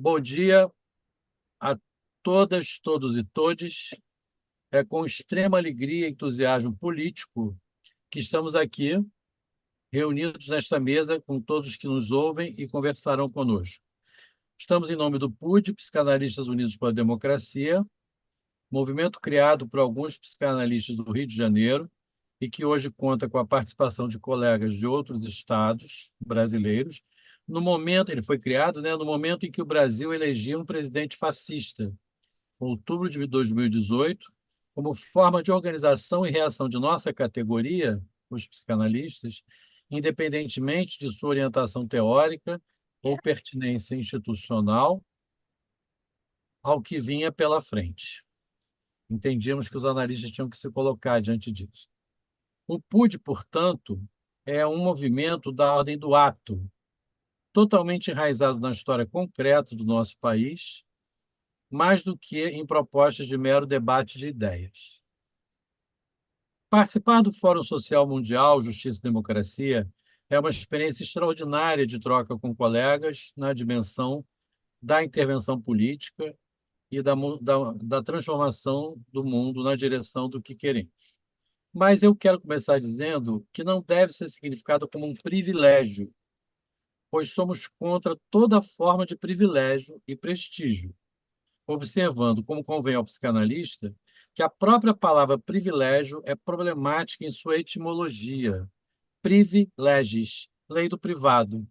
Bom dia a todas, todos e todes. É com extrema alegria e entusiasmo político que estamos aqui, reunidos nesta mesa com todos que nos ouvem e conversarão conosco. Estamos em nome do PUD, Psicanalistas Unidos pela Democracia, movimento criado por alguns psicanalistas do Rio de Janeiro e que hoje conta com a participação de colegas de outros estados brasileiros. No momento, ele foi criado, no momento em que o Brasil elegia um presidente fascista, outubro de 2018, como forma de organização e reação de nossa categoria, os psicanalistas, independentemente de sua orientação teórica ou pertinência institucional ao que vinha pela frente. Entendíamos que os analistas tinham que se colocar diante disso. O PUD, portanto, é um movimento da ordem do ato, totalmente enraizado na história concreta do nosso país, mais do que em propostas de mero debate de ideias. Participar do Fórum Social Mundial Justiça e Democracia é uma experiência extraordinária de troca com colegas na dimensão da intervenção política e da transformação do mundo na direção do que queremos. Mas eu quero começar dizendo que não deve ser significado como um privilégio, pois somos contra toda forma de privilégio e prestígio, observando, como convém ao psicanalista, que a própria palavra privilégio é problemática em sua etimologia. Privilegis, lei do privado.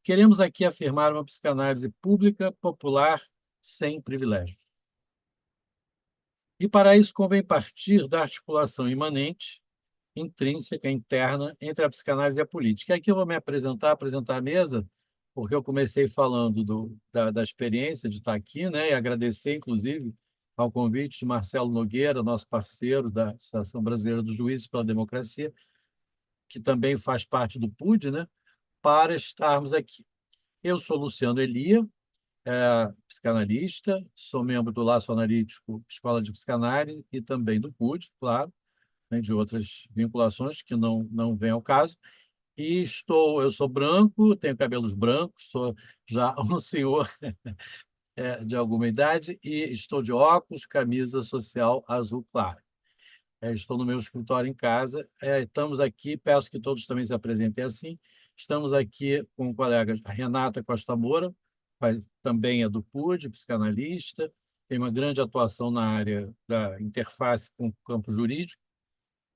Queremos aqui afirmar uma psicanálise pública, popular, sem privilégios. E para isso convém partir da articulação imanente, intrínseca, interna, entre a psicanálise e a política. E aqui eu vou me apresentar a mesa, porque eu comecei falando da experiência de estar aqui, e agradecer, inclusive, ao convite de Marcelo Nogueira, nosso parceiro da Associação Brasileira dos Juízes pela Democracia, que também faz parte do PUD, para estarmos aqui. Eu sou Luciano Elia, psicanalista, sou membro do Laço Analítico Escola de Psicanálise e também do PUD, claro, de outras vinculações que não vêm ao caso. E eu sou branco, tenho cabelos brancos, sou já um senhor de alguma idade e estou de óculos, camisa social azul claro. Estou no meu escritório em casa. Estamos aqui, peço que todos também se apresentem assim. Estamos aqui com o colega Renata Costa Moura, também é do PUD, psicanalista, tem uma grande atuação na área da interface com o campo jurídico.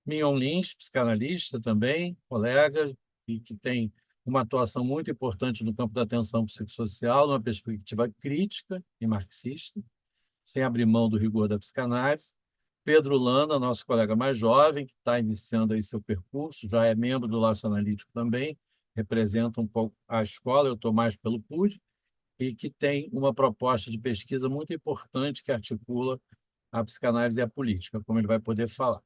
Mignon Lins, psicanalista também, colega, e que tem uma atuação muito importante no campo da atenção psicossocial, numa perspectiva crítica e marxista, sem abrir mão do rigor da psicanálise. Pedro Lana, nosso colega mais jovem, que está iniciando aí seu percurso, já é membro do Laço Analítico também, representa um pouco a escola, eu estou mais pelo PUD, e que tem uma proposta de pesquisa muito importante que articula a psicanálise e a política, como ele vai poder falar.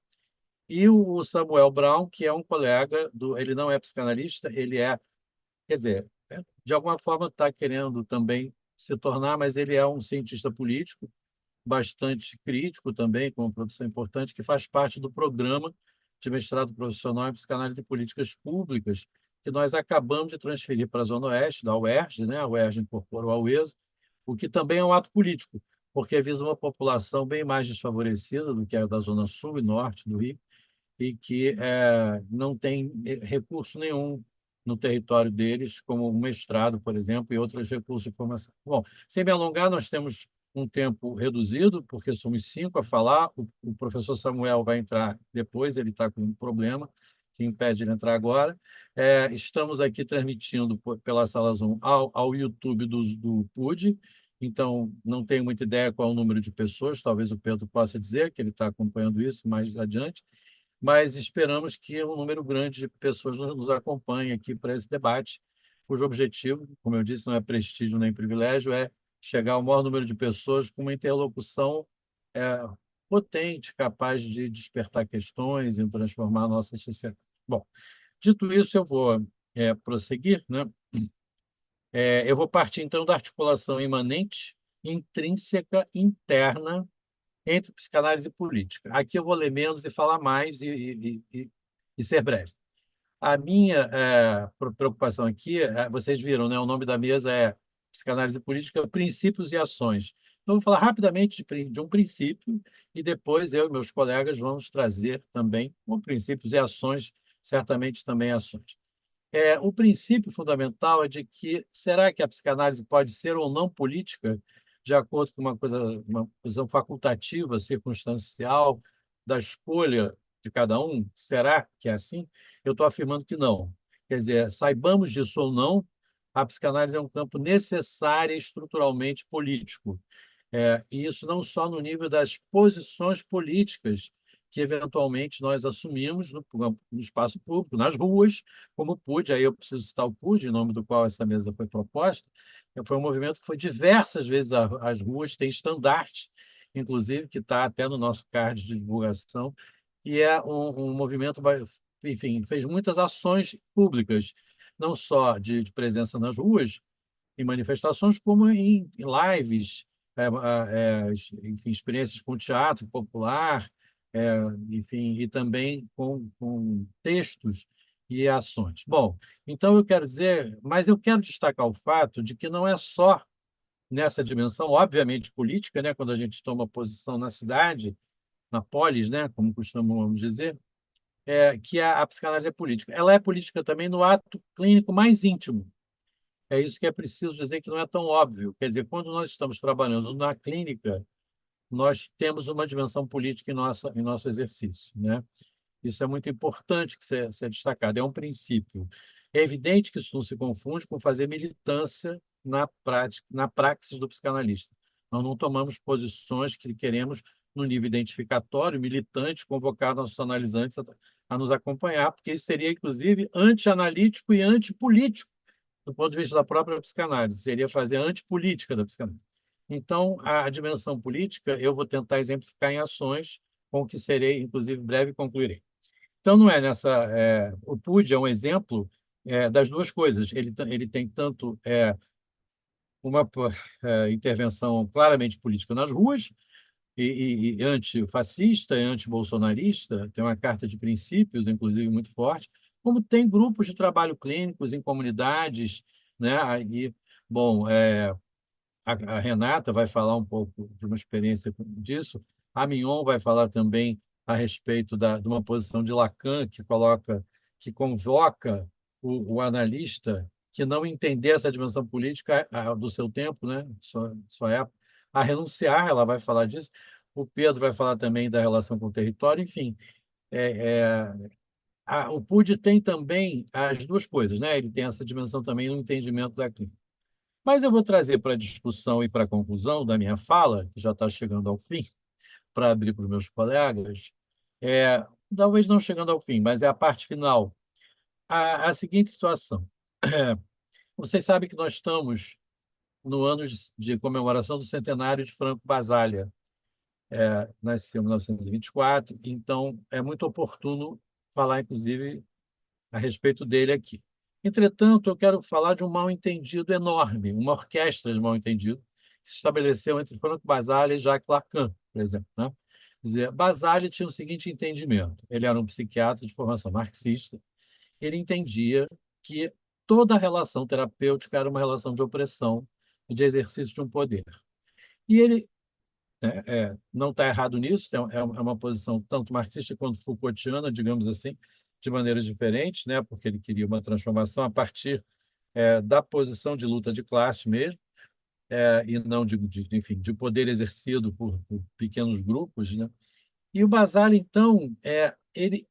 E o Samuel Brown, que é um colega ele não é psicanalista, quer dizer, de alguma forma está querendo também se tornar, mas ele é um cientista político, bastante crítico também, com uma produção importante, que faz parte do programa de mestrado profissional em psicanálise e políticas públicas, que nós acabamos de transferir para a Zona Oeste, da UERJ, a UERJ incorporou ao ESO, o que também é um ato político, porque visa uma população bem mais desfavorecida do que a da Zona Sul e Norte do Rio, e que não tem recurso nenhum no território deles, como o mestrado, por exemplo, e outros recursos de formação. Bom, sem me alongar, nós temos um tempo reduzido, porque somos 5 a falar. O professor Samuel vai entrar depois, ele está com um problema que impede ele entrar agora. Estamos aqui transmitindo pela Sala Zoom ao YouTube do PUD, então não tenho muita ideia qual é o número de pessoas, talvez o Pedro possa dizer, que ele está acompanhando isso mais adiante, mas esperamos que um número grande de pessoas nos acompanhe aqui para esse debate, cujo objetivo, como eu disse, não é prestígio nem privilégio, é chegar ao maior número de pessoas com uma interlocução é, potente, capaz de despertar questões e transformar a nossa sociedade. Bom, dito isso, eu vou prosseguir, né? Eu vou partir, então, da articulação imanente, intrínseca, interna, entre psicanálise e política. Aqui eu vou ler menos e falar mais e ser breve. A minha preocupação aqui, vocês viram, né? O nome da mesa é Psicanálise Política, Princípios e Ações. Então, eu vou falar rapidamente de um princípio e depois eu e meus colegas vamos trazer também princípios e ações, certamente também ações. O princípio fundamental é de que será que a psicanálise pode ser ou não política, de acordo com uma visão facultativa, circunstancial, da escolha de cada um? Será que é assim? Eu estou afirmando que não. Quer dizer, saibamos disso ou não, a psicanálise é um campo necessário e estruturalmente político. E isso não só no nível das posições políticas que eventualmente nós assumimos no espaço público, nas ruas, como o PUD, aí eu preciso citar o PUD, em nome do qual essa mesa foi proposta. Foi um movimento que foi diversas vezes às ruas, tem estandarte, inclusive, que está até no nosso card de divulgação, e é um movimento, enfim, fez muitas ações públicas, não só de presença nas ruas, em manifestações, como em lives, enfim, experiências com teatro popular, enfim, e também com textos e ações. Bom, então eu quero dizer, mas eu quero destacar o fato de que não é só nessa dimensão, obviamente política, né, quando a gente toma posição na cidade, na polis, né, como costumamos dizer, que a psicanálise é política. Ela é política também no ato clínico mais íntimo. É isso que é preciso dizer, que não é tão óbvio. Quer dizer, quando nós estamos trabalhando na clínica, nós temos uma dimensão política em nosso exercício, né? Isso é muito importante que ser destacado, é um princípio. É evidente que isso não se confunde com fazer militância na prática, na praxis do psicanalista. Nós não tomamos posições que queremos, no nível identificatório, militante, convocar nossos analisantes a nos acompanhar, porque isso seria, inclusive, anti-analítico e antipolítico do ponto de vista da própria psicanálise, seria fazer a antipolítica da psicanálise. Então, a dimensão política eu vou tentar exemplificar em ações, com o que serei, inclusive, breve e concluirei. Então, não é nessa. O PUD é um exemplo das duas coisas. Ele tem tanto uma intervenção claramente política nas ruas, e antifascista e antibolsonarista, tem uma carta de princípios, inclusive, muito forte, como tem grupos de trabalho clínicos em comunidades, né? E, bom, a Renata vai falar um pouco de uma experiência disso, a Mignon vai falar também a respeito de uma posição de Lacan, que convoca o analista que não entender essa dimensão política do seu tempo, né? Sua época, a renunciar, ela vai falar disso. O Pedro vai falar também da relação com o território, enfim. O PUD tem também as duas coisas, né? Ele tem essa dimensão também no entendimento da clínica. Mas eu vou trazer para a discussão e para a conclusão da minha fala, que já está chegando ao fim, para abrir para os meus colegas, talvez não chegando ao fim, mas é a parte final, a seguinte situação. Vocês sabem que nós estamos no ano de comemoração do centenário de Franco Basaglia. Nasceu em 1924, então é muito oportuno falar, inclusive, a respeito dele aqui. Entretanto, eu quero falar de um mal-entendido enorme, uma orquestra de mal-entendido, que se estabeleceu entre Franco Basaglia e Jacques Lacan, por exemplo, né? Quer dizer, Basaglia tinha o seguinte entendimento: ele era um psiquiatra de formação marxista, ele entendia que toda relação terapêutica era uma relação de opressão e de exercício de um poder. E ele não está errado nisso, é uma posição tanto marxista quanto Foucaultiana, digamos assim, de maneiras diferentes, né? Porque ele queria uma transformação a partir da posição de luta de classe mesmo, e não enfim, de poder exercido por pequenos grupos, né? E o Basile, então, ele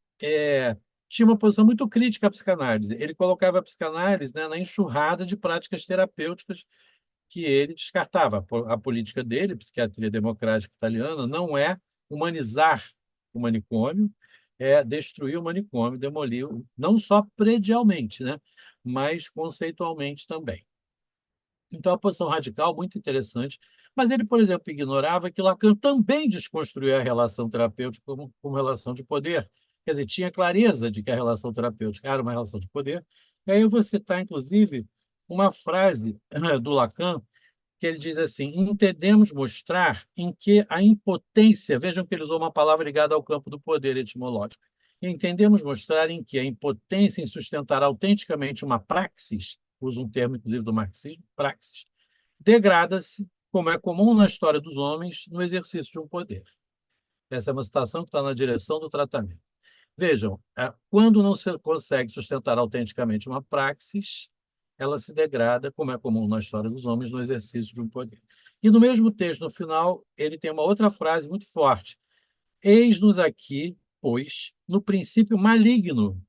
tinha uma posição muito crítica à psicanálise. Ele colocava a psicanálise, né, na enxurrada de práticas terapêuticas que ele descartava. A política dele, psiquiatria democrática italiana, não é humanizar o manicômio, é destruir o manicômio, demolir, não só predialmente, né, mas conceitualmente também. Então, a posição radical, muito interessante, mas ele, por exemplo, ignorava que Lacan também desconstruía a relação terapêutica como relação de poder. Quer dizer, tinha clareza de que a relação terapêutica era uma relação de poder, E aí eu vou citar, inclusive, uma frase do Lacan, que ele diz assim: entendemos mostrar em que a impotência, vejam que ele usou uma palavra ligada ao campo do poder etimológico, entendemos mostrar em que a impotência em sustentar autenticamente uma praxis, usa um termo, inclusive, do marxismo, praxis, degrada-se, como é comum na história dos homens, no exercício de um poder. Essa é uma citação que está na direção do tratamento. Vejam, quando não se consegue sustentar autenticamente uma praxis, ela se degrada, como é comum na história dos homens, no exercício de um poder. E no mesmo texto, no final, ele tem uma outra frase muito forte: eis-nos aqui, pois, no princípio maligno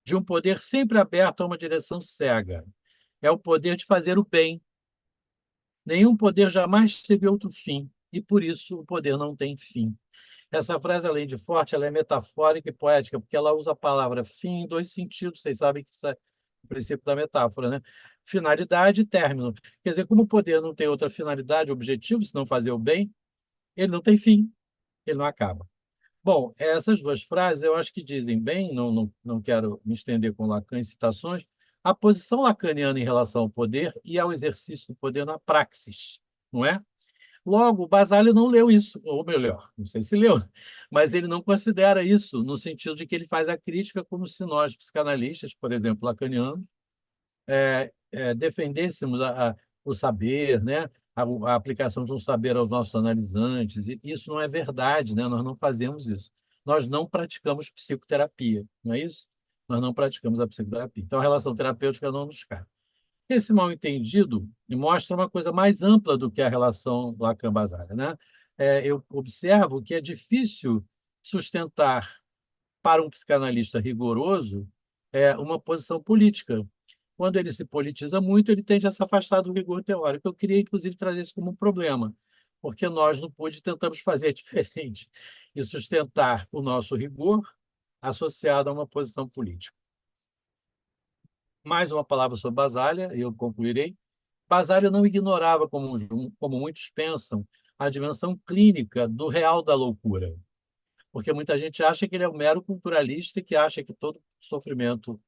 de um poder sempre aberto a uma direção cega. É o poder de fazer o bem. Nenhum poder jamais teve outro fim, e por isso o poder não tem fim. Essa frase, além de forte, ela é metafórica e poética, porque ela usa a palavra fim em dois sentidos. Vocês sabem que isso é o princípio da metáfora, né? Finalidade e término. Quer dizer, como o poder não tem outra finalidade, objetivo, senão fazer o bem, ele não tem fim, ele não acaba. Bom, essas duas frases eu acho que dizem bem, não quero me estender com Lacan em citações, a posição lacaniana em relação ao poder e ao exercício do poder na praxis, não é? Logo, o Basile não leu isso, ou melhor, não sei se leu, mas ele não considera isso, no sentido de que ele faz a crítica como se nós, psicanalistas, por exemplo, lacanianos, defendêssemos o saber, né? A aplicação de um saber aos nossos analisantes. E isso não é verdade, né? Nós não fazemos isso. Nós não praticamos psicoterapia, não é isso? Nós não praticamos a psicoterapia. Então, a relação terapêutica não nos cabe. Esse mal-entendido mostra uma coisa mais ampla do que a relação Lacan-Basile, né? Eu observo que é difícil sustentar para um psicanalista rigoroso uma posição política. Quando ele se politiza muito, ele tende a se afastar do rigor teórico. Eu queria, inclusive, trazer isso como um problema, porque nós, no PUD, tentamos fazer diferente e sustentar o nosso rigor associado a uma posição política. Mais uma palavra sobre Basaglia, e eu concluirei. Basaglia não ignorava, como muitos pensam, a dimensão clínica do real da loucura, porque muita gente acha que ele é um mero culturalista e que acha que todo sofrimento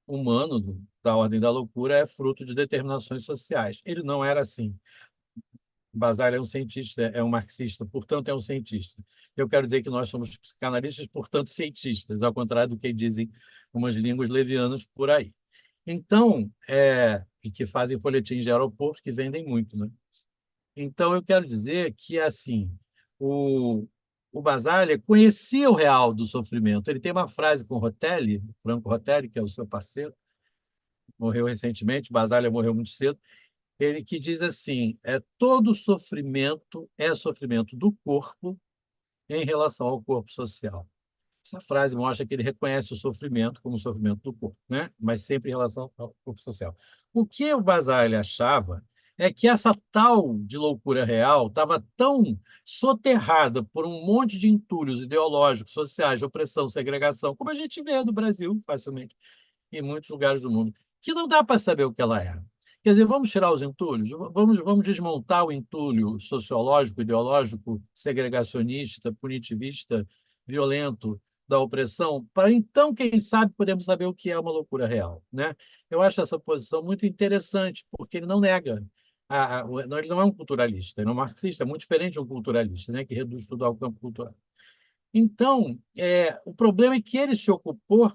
humano da ordem da loucura é fruto de determinações sociais. Ele não era assim. Basaglia é um cientista, é um marxista, portanto é um cientista. Eu quero dizer que nós somos psicanalistas, portanto cientistas, ao contrário do que dizem umas línguas levianas por aí. Então, e que fazem folhetins de aeroporto que vendem muito, né? Então, eu quero dizer que, assim, o, o Basaglia conhecia o real do sofrimento. Ele tem uma frase com Rotelli, Franco Rotelli, que é o seu parceiro, morreu recentemente, Basaglia morreu muito cedo, ele que diz assim, todo sofrimento é sofrimento do corpo em relação ao corpo social. Essa frase mostra que ele reconhece o sofrimento como o sofrimento do corpo, né? Mas sempre em relação ao corpo social. O que o Basile achava é que essa tal de loucura real estava tão soterrada por um monte de entulhos ideológicos, sociais, de opressão, segregação, como a gente vê no Brasil facilmente, em muitos lugares do mundo, que não dá para saber o que ela é. Quer dizer, vamos tirar os entulhos, vamos desmontar o entulho sociológico, ideológico, segregacionista, punitivista, violento da opressão, para então, quem sabe, podemos saber o que é uma loucura real, né? Eu acho essa posição muito interessante, porque ele não nega. Ele não é um culturalista, ele é um marxista, é muito diferente de um culturalista, né, que reduz tudo ao campo cultural. Então, o problema é que ele se ocupou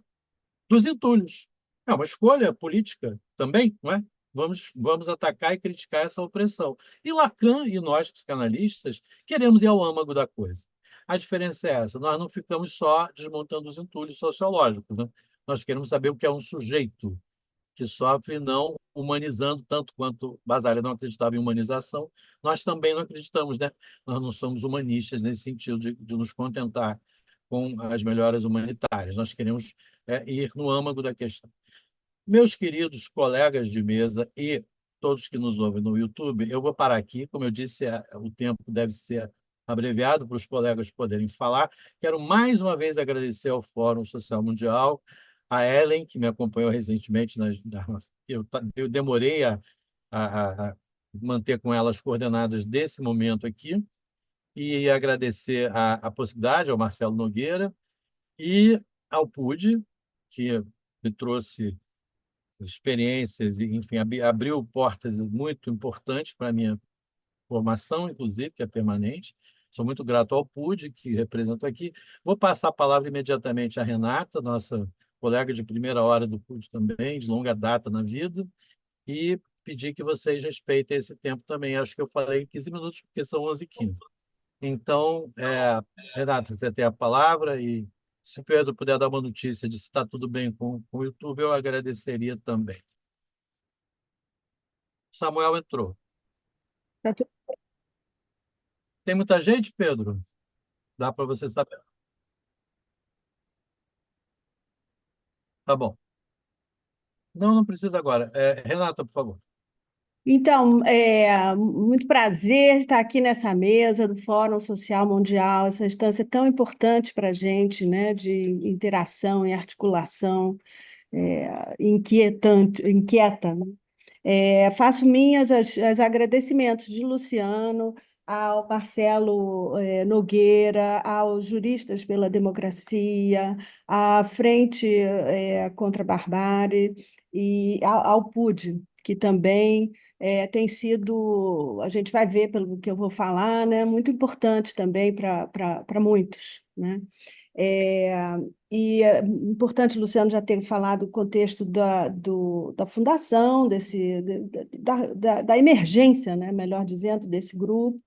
dos entulhos. É uma escolha política também, não é? Vamos atacar e criticar essa opressão. E Lacan e nós, psicanalistas, queremos ir ao âmago da coisa. A diferença é essa: nós não ficamos só desmontando os entulhos sociológicos, né? Nós queremos saber o que é um sujeito que sofre, não humanizando tanto quanto Basaglia não acreditava em humanização. Nós também não acreditamos, né? Nós não somos humanistas nesse sentido de nos contentar com as melhoras humanitárias. Nós queremos ir no âmago da questão. Meus queridos colegas de mesa e todos que nos ouvem no YouTube, eu vou parar aqui. Como eu disse, o tempo deve ser abreviado para os colegas poderem falar. Quero mais uma vez agradecer ao Fórum Social Mundial, a Ellen, que me acompanhou recentemente. Eu demorei a manter com ela as coordenadas desse momento aqui, e agradecer a possibilidade ao Marcelo Nogueira e ao PUD, que me trouxe experiências, e, enfim, abriu portas muito importantes para a minha formação, inclusive, que é permanente. Sou muito grato ao PUD, que represento aqui. Vou passar a palavra imediatamente à Renata, nossa colega de primeira hora do PUD também, de longa data na vida, e pedir que vocês respeitem esse tempo também. Acho que eu falei 15 minutos, porque são 11h15. Então, Renata, você tem a palavra e se o Pedro puder dar uma notícia de se está tudo bem com o YouTube, eu agradeceria também. Samuel entrou. Tá tu- Tem muita gente, Pedro? Dá para você saber? Tá bom. Não, não precisa agora. Renata, por favor. Então, muito prazer estar aqui nessa mesa do Fórum Social Mundial, essa instância tão importante para a gente, né, de interação e articulação, inquieta, né? Faço minhas as agradecimentos de Luciano, ao Marcelo Nogueira, aos Juristas pela Democracia, à Frente contra a Barbárie e ao PUD, que também tem sido, a gente vai ver pelo que eu vou falar, né, muito importante também para muitos, né? É, e é importante, Luciano, já ter falado o contexto da fundação, da emergência, né, melhor dizendo, desse grupo.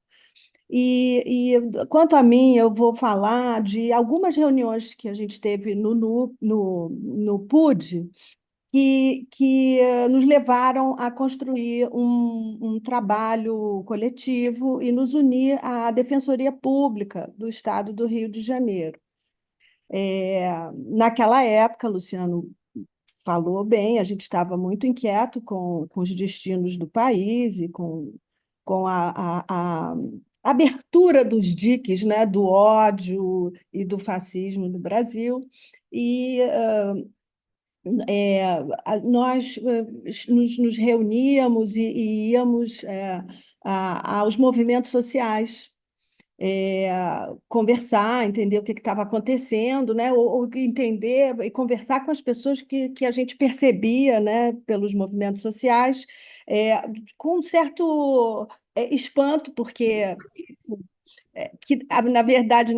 Quanto a mim, eu vou falar de algumas reuniões que a gente teve no PUD, que nos levaram a construir um trabalho coletivo e nos unir à Defensoria Pública do Estado do Rio de Janeiro. Naquela época, Luciano falou bem, a gente estava muito inquieto com os destinos do país e com a abertura dos diques, né, do ódio e do fascismo no Brasil. E nós nos reuníamos e íamos aos movimentos sociais conversar, entender o que estava acontecendo, né? Ou entender e conversar com as pessoas que a gente percebia, né, pelos movimentos sociais, é, com um certo espanto, porque na verdade,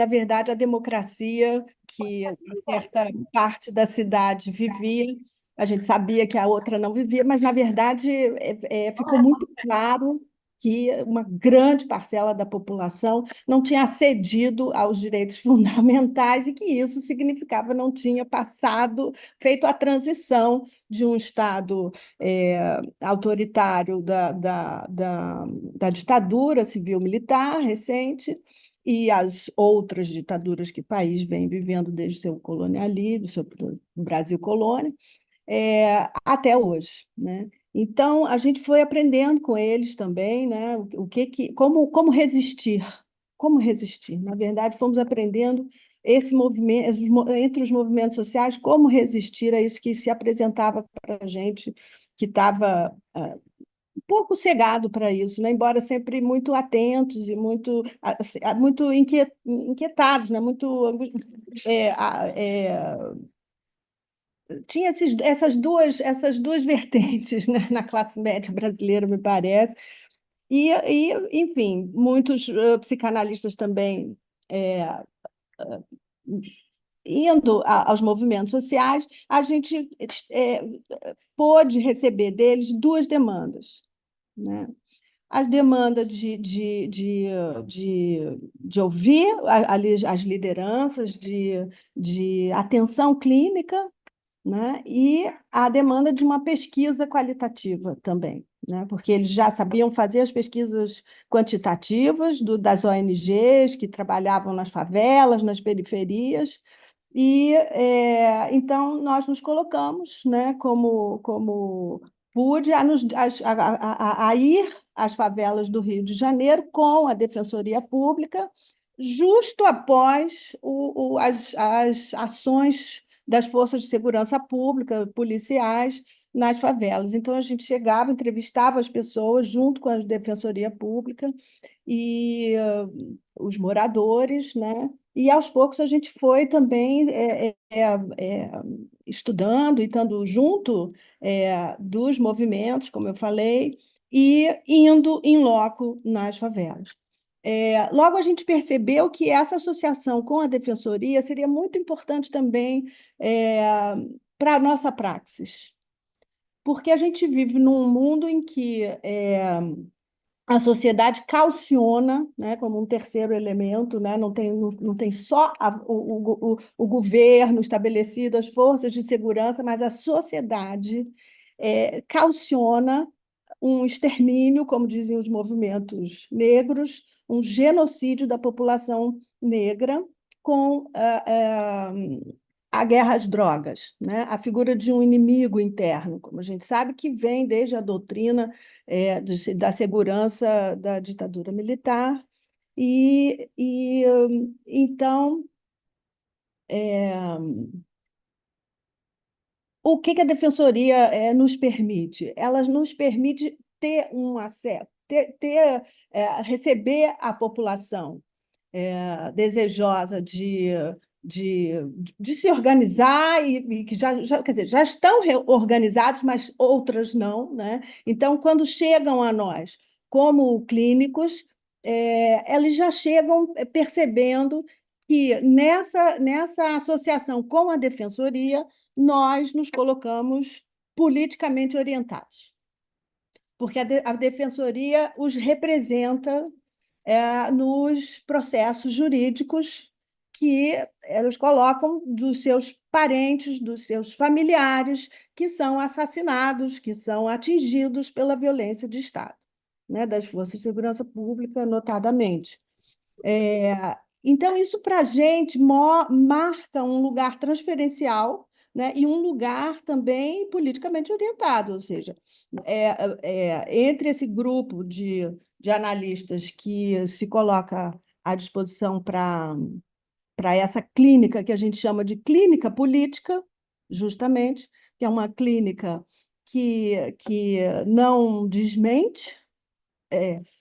a democracia que certa parte da cidade vivia, a gente sabia que a outra não vivia, mas, na verdade, ficou muito claro que uma grande parcela da população não tinha acedido aos direitos fundamentais e que isso significava não tinha passado, feito a transição de um Estado autoritário da ditadura civil-militar recente e as outras ditaduras que o país vem vivendo desde o seu colonialismo, do Brasil colônia, até hoje, né? Então, a gente foi aprendendo com eles também, né? Como resistir, como resistir. Na verdade, fomos aprendendo esse movimento, entre os movimentos sociais, como resistir a isso que se apresentava para a gente, que estava um pouco cegado para isso, né? Embora sempre muito atentos e muito inquietados, né? É, a- é, tinha essas duas vertentes, né, na classe média brasileira, me parece. Enfim, muitos psicanalistas também indo aos movimentos sociais, a gente pôde receber deles duas demandas, né? As demandas de ouvir as lideranças, de atenção clínica, né? E a demanda de uma pesquisa qualitativa também, né? Porque eles já sabiam fazer as pesquisas quantitativas das ONGs que trabalhavam nas favelas, nas periferias, então nós nos colocamos, né, como pude a ir às favelas do Rio de Janeiro com a Defensoria Pública, justo após as ações das forças de segurança pública, policiais, nas favelas. Então, a gente chegava, entrevistava as pessoas junto com a Defensoria Pública e os moradores, né? E aos poucos a gente foi também estudando e estando junto dos movimentos, como eu falei, e indo em loco nas favelas. Logo, a gente percebeu que essa associação com a defensoria seria muito importante também para a nossa praxis, porque a gente vive num mundo em que a sociedade calciona, né, como um terceiro elemento, né, não tem só o governo estabelecido, as forças de segurança, mas a sociedade calciona um extermínio, como dizem os movimentos negros, um genocídio da população negra com a guerra às drogas, né? A figura de um inimigo interno, como a gente sabe, que vem desde a doutrina da segurança da ditadura militar. Então, o que a defensoria nos permite? Ela nos permite ter um acesso, receber a população desejosa de, de se organizar e que quer dizer, já estão organizados, mas outras não, né? Então, quando chegam a nós como clínicos, eles já chegam percebendo que nessa associação com a defensoria, nós nos colocamos politicamente orientados, porque a defensoria os representa nos processos jurídicos que eles colocam dos seus parentes, dos seus familiares que são assassinados, que são atingidos pela violência de Estado, né, das forças de segurança pública, notadamente. Então, isso para a gente marca um lugar transferencial, né, e um lugar também politicamente orientado, ou seja, entre esse grupo de analistas que se coloca à disposição para essa clínica que a gente chama de clínica política, justamente, que é uma clínica que não desmente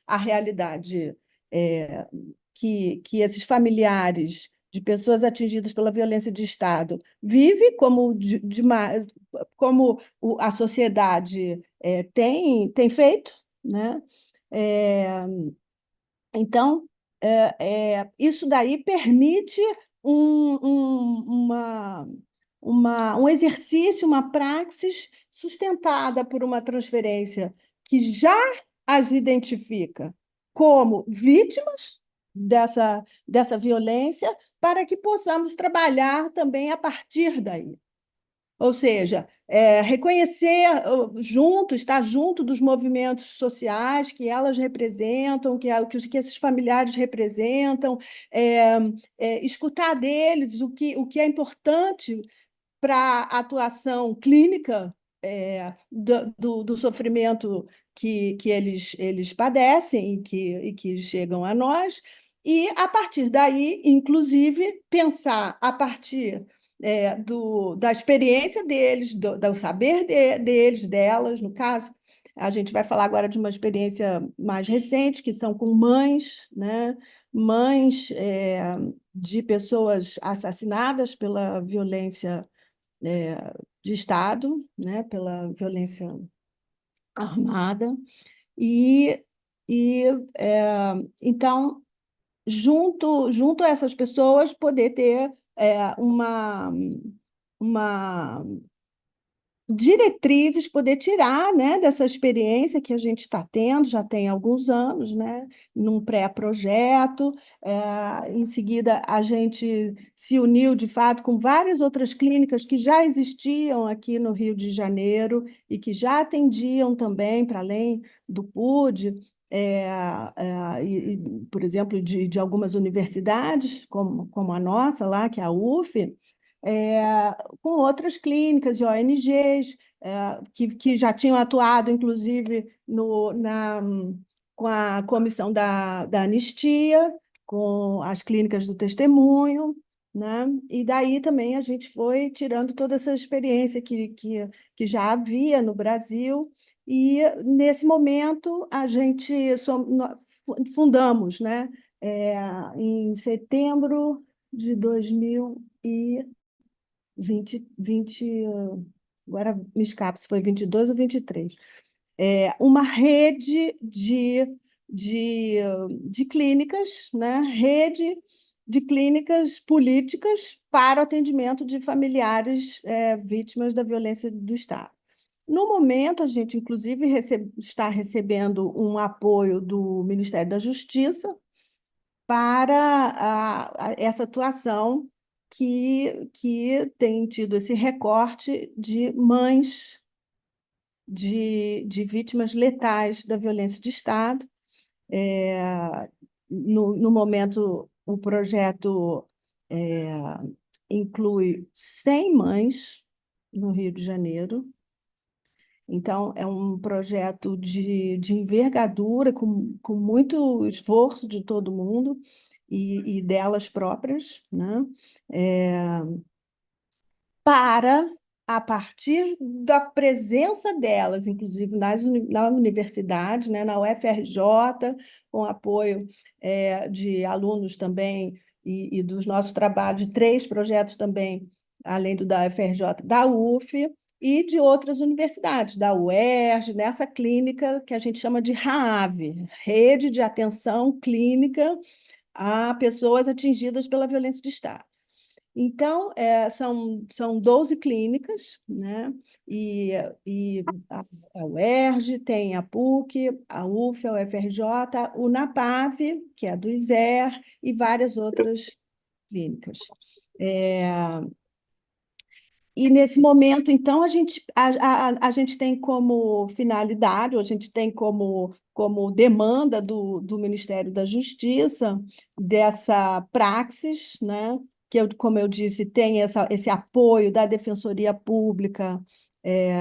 a realidade é, que esses familiares de pessoas atingidas pela violência de Estado vivem, como a sociedade tem feito, né? É, então, isso daí permite um, um, uma, um exercício, uma praxis sustentada por uma transferência que já as identifica como vítimas dessa violência, para que possamos trabalhar também a partir daí. Ou seja, reconhecer estar junto dos movimentos sociais que elas representam, que esses familiares representam, escutar deles o que é importante para a atuação clínica do sofrimento que eles padecem e que chegam a nós, e, a partir daí, inclusive, pensar a partir da experiência deles, do saber deles, delas, no caso. A gente vai falar agora de uma experiência mais recente, que são com mães, né? Mães de pessoas assassinadas pela violência de Estado, né, pela violência armada, e, e então, junto a essas pessoas, poder ter uma diretrizes, poder tirar, né, dessa experiência que a gente está tendo, já tem alguns anos, né, num pré-projeto. Em seguida, a gente se uniu, de fato, com várias outras clínicas que já existiam aqui no Rio de Janeiro e que já atendiam também, para além do PUD, por exemplo, de algumas universidades, como a nossa lá, que é a UF, com outras clínicas e ONGs que já tinham atuado, inclusive, com a comissão da anistia, com as clínicas do testemunho, né? E daí também a gente foi tirando toda essa experiência que já havia no Brasil, e nesse momento a gente fundamos, né? Em setembro de 2000 20, agora me escapa se foi 22 ou 23. Uma rede de, de clínicas, né? Rede de clínicas políticas para o atendimento de familiares vítimas da violência do Estado. No momento, a gente, inclusive, está recebendo um apoio do Ministério da Justiça para essa atuação que tem tido esse recorte de mães de vítimas letais da violência de Estado. No momento, o projeto é, inclui 100 mães no Rio de Janeiro. Então, é um projeto de envergadura, com muito esforço de todo mundo e delas próprias, né? É, para, a partir da presença delas, inclusive na universidade, né, na UFRJ, com apoio de alunos também e dos nossos trabalhos, de 3 projetos também, além do da UFRJ, da UF, e de outras universidades, da UERJ, nessa clínica que a gente chama de RAAV, Rede de Atenção Clínica a Pessoas Atingidas pela Violência de Estado. Então, são 12 clínicas, né? E, e a UERJ, tem a PUC, a UF, a UFRJ, o NAPAV, que é do ISER, e várias outras clínicas. E nesse momento, então, a gente tem como finalidade, ou a gente tem como demanda do Ministério da Justiça, dessa praxis, né? Que, como eu disse, tem esse apoio da Defensoria Pública, é,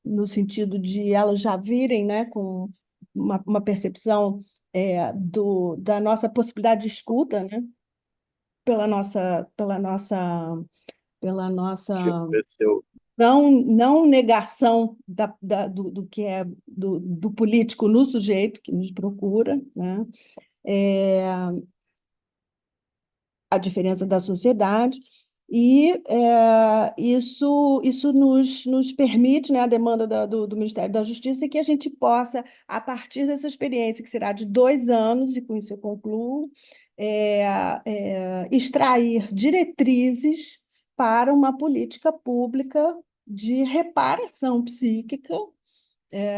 no sentido de elas já virem, né, com uma percepção da nossa possibilidade de escuta, né? Pela nossa Que aconteceu. não negação do que é do político no sujeito que nos procura, né? É, a diferença da sociedade, e isso nos permite, né, a demanda do Ministério da Justiça, que a gente possa, a partir dessa experiência, que será de 2 anos, e com isso eu concluo, extrair diretrizes para uma política pública de reparação psíquica, é,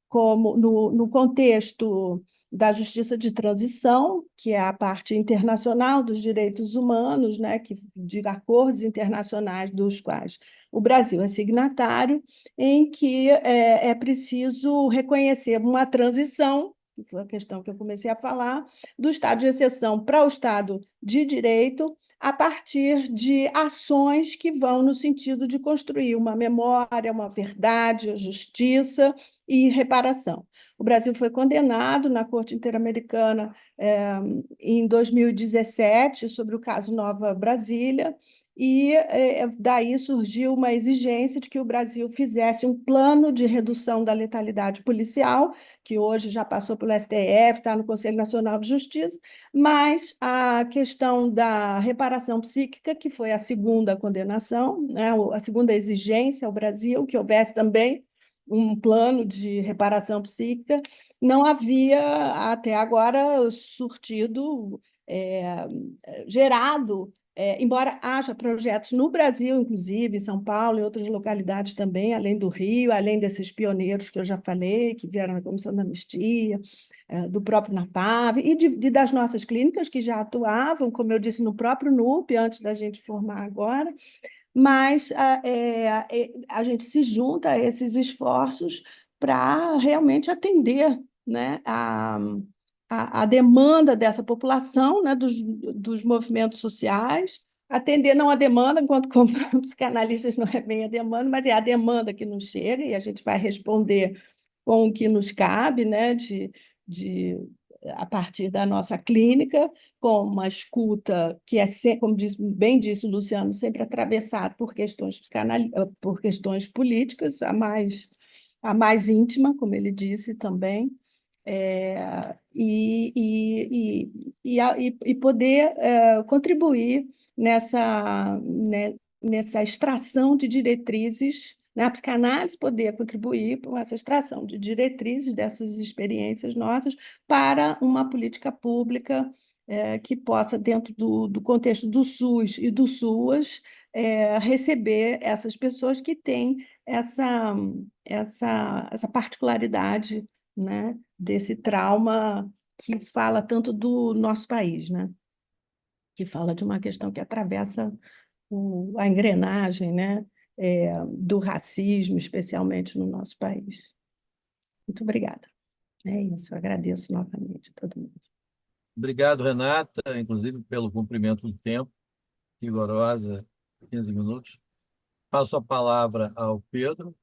como no contexto da justiça de transição, que é a parte internacional dos direitos humanos, né, de acordos internacionais dos quais o Brasil é signatário, em que é preciso reconhecer uma transição, que foi a questão que eu comecei a falar, do estado de exceção para o estado de direito, a partir de ações que vão no sentido de construir uma memória, uma verdade, a justiça e reparação. O Brasil foi condenado na Corte Interamericana em 2017 sobre o caso Nova Brasília, e daí surgiu uma exigência de que o Brasil fizesse um plano de redução da letalidade policial, que hoje já passou pelo STF, está no Conselho Nacional de Justiça, mas a questão da reparação psíquica, que foi a segunda condenação, né, a segunda exigência ao Brasil, que houvesse também um plano de reparação psíquica, não havia até agora surtido, gerado, embora haja projetos no Brasil, inclusive em São Paulo e outras localidades também, além do Rio, além desses pioneiros que eu já falei, que vieram na Comissão da Anistia, do próprio NAPAV e das nossas clínicas que já atuavam, como eu disse, no próprio NUP, antes da gente formar agora, mas a gente se junta a esses esforços para realmente atender, né, a demanda dessa população, né, dos movimentos sociais, atender não a demanda, enquanto como psicanalistas não é bem a demanda, mas é a demanda que nos chega e a gente vai responder com o que nos cabe, né, de, a partir da nossa clínica, com uma escuta que é, como bem disse o Luciano, sempre atravessada por questões por questões políticas, a mais íntima, como ele disse também, e poder contribuir nessa extração de diretrizes, né? A psicanálise poder contribuir com essa extração de diretrizes dessas experiências nossas para uma política pública que possa, dentro do contexto do SUS e do SUAS, receber essas pessoas que têm essa particularidade, né, desse trauma que fala tanto do nosso país, né? Que fala de uma questão que atravessa a engrenagem, né, do racismo, especialmente no nosso país. Muito obrigada. É isso, eu agradeço novamente a todo mundo. Obrigado, Renata, inclusive pelo cumprimento do tempo, rigorosa, 15 minutos. Passo a palavra ao Pedro.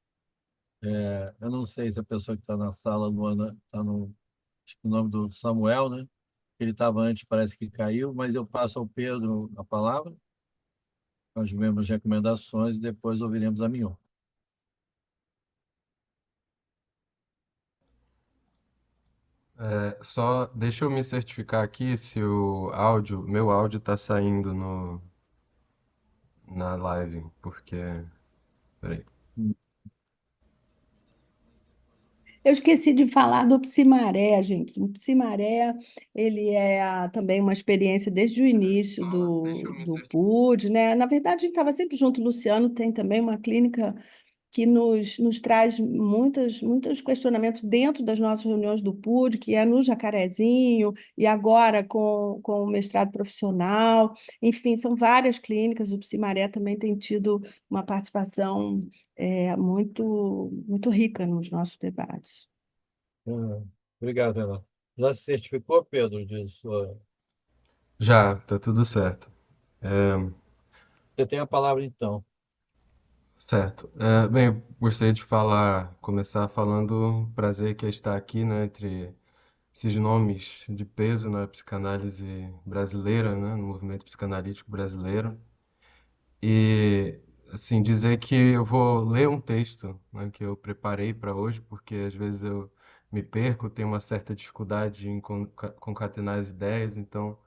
Eu não sei se a pessoa que está na sala, Luana, está no, acho que o nome do Samuel, né? Ele estava antes, parece que caiu, mas eu passo ao Pedro a palavra. Nós vemos recomendações e depois ouviremos a Mignon. Só deixa eu me certificar aqui se meu áudio tá saindo na live, porque, peraí. Eu esqueci de falar do Psimaré, gente. O Psimaré, ele também uma experiência desde o início Só deixa eu me do certificar. PUD, né? Na verdade, a gente estava sempre junto. O Luciano tem também uma clínica que nos traz muitos questionamentos dentro das nossas reuniões do PUD, que é no Jacarezinho, e agora com o mestrado profissional. Enfim, são várias clínicas. O Psimaré também tem tido uma participação muito rica nos nossos debates. Obrigado, Renata. Já se certificou, Pedro, de sua... Já, tá tudo certo. É, Você tem a palavra, então. certo. Bem, eu gostaria de começar falando o prazer que é estar aqui, né, entre esses nomes de peso na psicanálise brasileira, né, no movimento psicanalítico brasileiro. E, assim, dizer que eu vou ler um texto, né, que eu preparei para hoje, porque às vezes eu me perco, tenho uma certa dificuldade em concatenar as ideias, então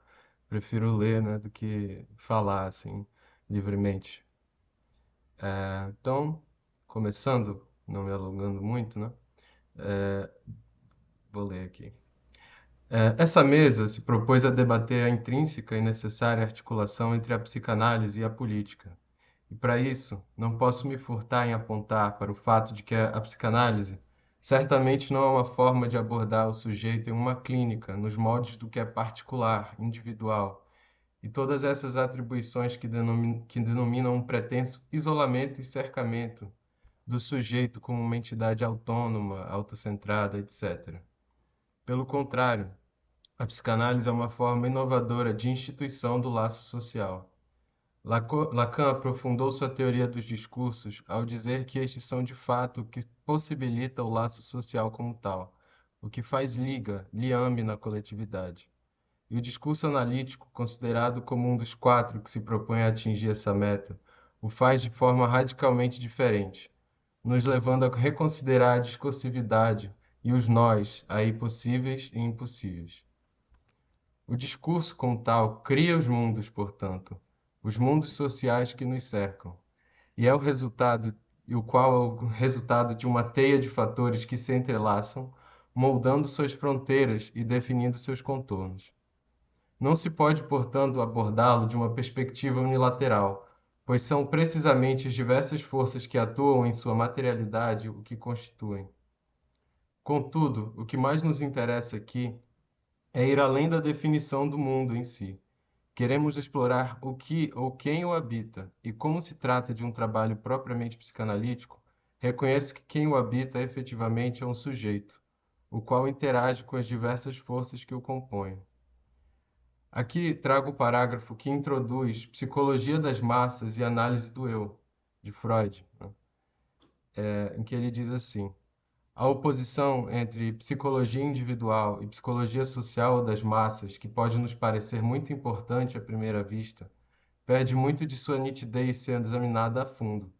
prefiro ler, né, do que falar, assim, livremente. Então, começando, não me alongando muito, né, vou ler aqui. Essa mesa se propôs a debater a intrínseca e necessária articulação entre a psicanálise e a política. E para isso, não posso me furtar em apontar para o fato de que a psicanálise certamente não é uma forma de abordar o sujeito em uma clínica, nos moldes do que é particular, individual, e todas essas atribuições que denominam um pretenso isolamento e cercamento do sujeito como uma entidade autônoma, autocentrada, etc. Pelo contrário, a psicanálise é uma forma inovadora de instituição do laço social. Lacan aprofundou sua teoria dos discursos ao dizer que estes são de fato o que possibilita o laço social como tal, o que faz liame na coletividade. E o discurso analítico, considerado como um dos quatro que se propõe a atingir essa meta, o faz de forma radicalmente diferente, nos levando a reconsiderar a discursividade e os nós aí possíveis e impossíveis. O discurso, como tal, cria os mundos, portanto, os mundos sociais que nos cercam, e é o resultado, e o qual é o resultado de uma teia de fatores que se entrelaçam, moldando suas fronteiras e definindo seus contornos. Não se pode, portanto, abordá-lo de uma perspectiva unilateral, pois são precisamente as diversas forças que atuam em sua materialidade o que constituem. Contudo, o que mais nos interessa aqui é ir além da definição do mundo em si. Queremos explorar o que ou quem o habita, e como se trata de um trabalho propriamente psicanalítico, reconheço que quem o habita efetivamente é um sujeito, o qual interage com as diversas forças que o compõem. Aqui trago o parágrafo que introduz Psicologia das Massas e Análise do Eu, de Freud, né? Em que ele diz assim: a oposição entre psicologia individual e psicologia social das massas, que pode nos parecer muito importante à primeira vista, perde muito de sua nitidez sendo examinada a fundo.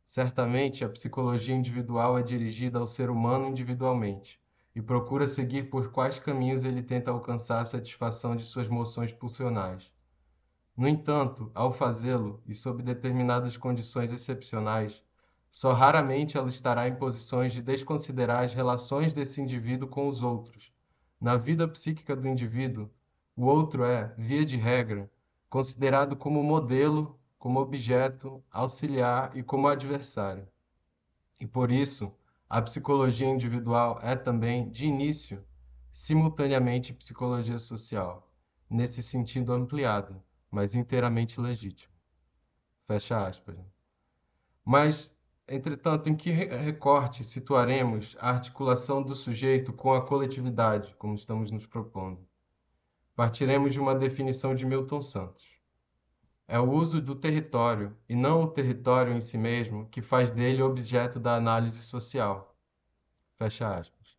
Certamente, a psicologia individual é dirigida ao ser humano individualmente, e procura seguir por quais caminhos ele tenta alcançar a satisfação de suas moções pulsionais. No entanto, ao fazê-lo, e sob determinadas condições excepcionais, só raramente ela estará em posições de desconsiderar as relações desse indivíduo com os outros. Na vida psíquica do indivíduo, o outro é, via de regra, considerado como modelo, como objeto, auxiliar e como adversário. E por isso, a psicologia individual é também, de início, simultaneamente psicologia social, nesse sentido ampliado, mas inteiramente legítimo. Fecha aspas. Mas, entretanto, em que recorte situaremos a articulação do sujeito com a coletividade, como estamos nos propondo? Partiremos de uma definição de Milton Santos. É o uso do território, e não o território em si mesmo, que faz dele objeto da análise social. Fecha aspas.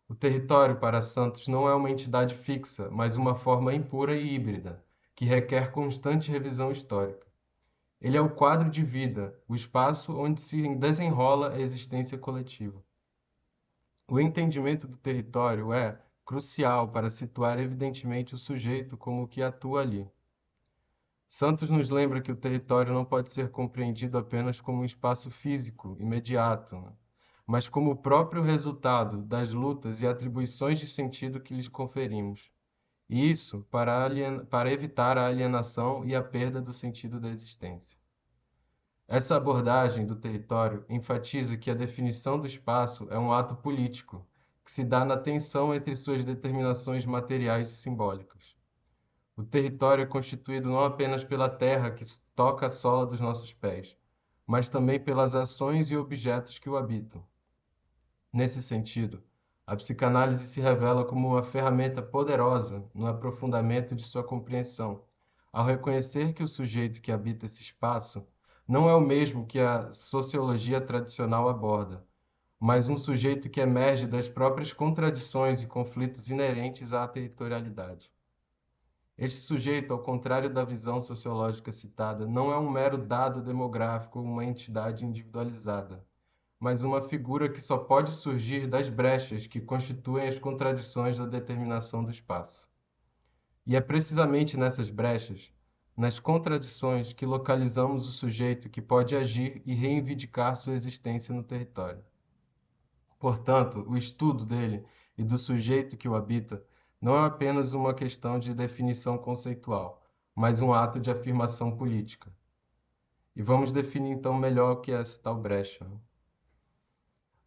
O território, para Santos, não é uma entidade fixa, mas uma forma impura e híbrida, que requer constante revisão histórica. Ele é o quadro de vida, o espaço onde se desenrola a existência coletiva. O entendimento do território é crucial para situar evidentemente o sujeito como o que atua ali. Santos nos lembra que o território não pode ser compreendido apenas como um espaço físico, imediato, mas como o próprio resultado das lutas e atribuições de sentido que lhes conferimos. E isso para evitar a alienação e a perda do sentido da existência. Essa abordagem do território enfatiza que a definição do espaço é um ato político, que se dá na tensão entre suas determinações materiais e simbólicas. O território é constituído não apenas pela terra que toca a sola dos nossos pés, mas também pelas ações e objetos que o habitam. Nesse sentido, a psicanálise se revela como uma ferramenta poderosa no aprofundamento de sua compreensão, ao reconhecer que o sujeito que habita esse espaço não é o mesmo que a sociologia tradicional aborda, mas um sujeito que emerge das próprias contradições e conflitos inerentes à territorialidade. Este sujeito, ao contrário da visão sociológica citada, não é um mero dado demográfico ou uma entidade individualizada, mas uma figura que só pode surgir das brechas que constituem as contradições da determinação do espaço. E é precisamente nessas brechas, nas contradições, que localizamos o sujeito que pode agir e reivindicar sua existência no território. Portanto, o estudo dele e do sujeito que o habita não é apenas uma questão de definição conceitual, mas um ato de afirmação política. E vamos definir então melhor o que é essa tal brecha.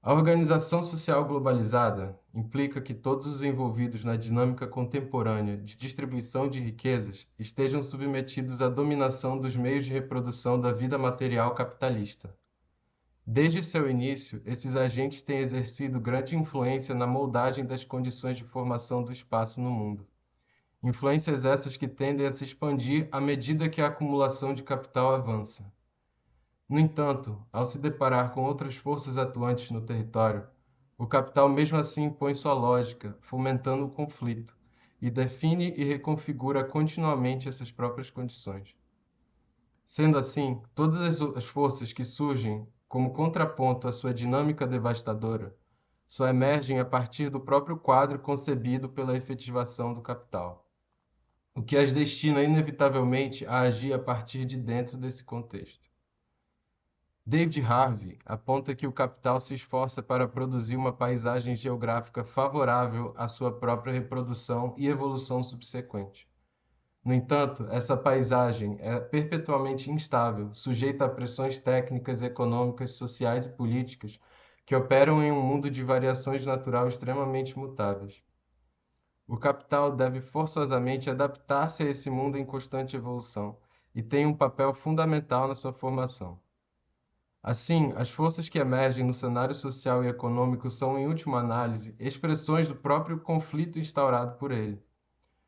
A organização social globalizada implica que todos os envolvidos na dinâmica contemporânea de distribuição de riquezas estejam submetidos à dominação dos meios de reprodução da vida material capitalista. Desde seu início, esses agentes têm exercido grande influência na moldagem das condições de formação do espaço no mundo. Influências essas que tendem a se expandir à medida que a acumulação de capital avança. No entanto, ao se deparar com outras forças atuantes no território, o capital mesmo assim impõe sua lógica, fomentando o conflito, e define e reconfigura continuamente essas próprias condições. Sendo assim, todas as forças que surgem como contraponto à sua dinâmica devastadora só emergem a partir do próprio quadro concebido pela efetivação do capital, o que as destina inevitavelmente a agir a partir de dentro desse contexto. David Harvey aponta que o capital se esforça para produzir uma paisagem geográfica favorável à sua própria reprodução e evolução subsequente. No entanto, essa paisagem é perpetuamente instável, sujeita a pressões técnicas, econômicas, sociais e políticas que operam em um mundo de variações naturais extremamente mutáveis. O capital deve forçosamente adaptar-se a esse mundo em constante evolução e tem um papel fundamental na sua formação. Assim, as forças que emergem no cenário social e econômico são, em última análise, expressões do próprio conflito instaurado por ele.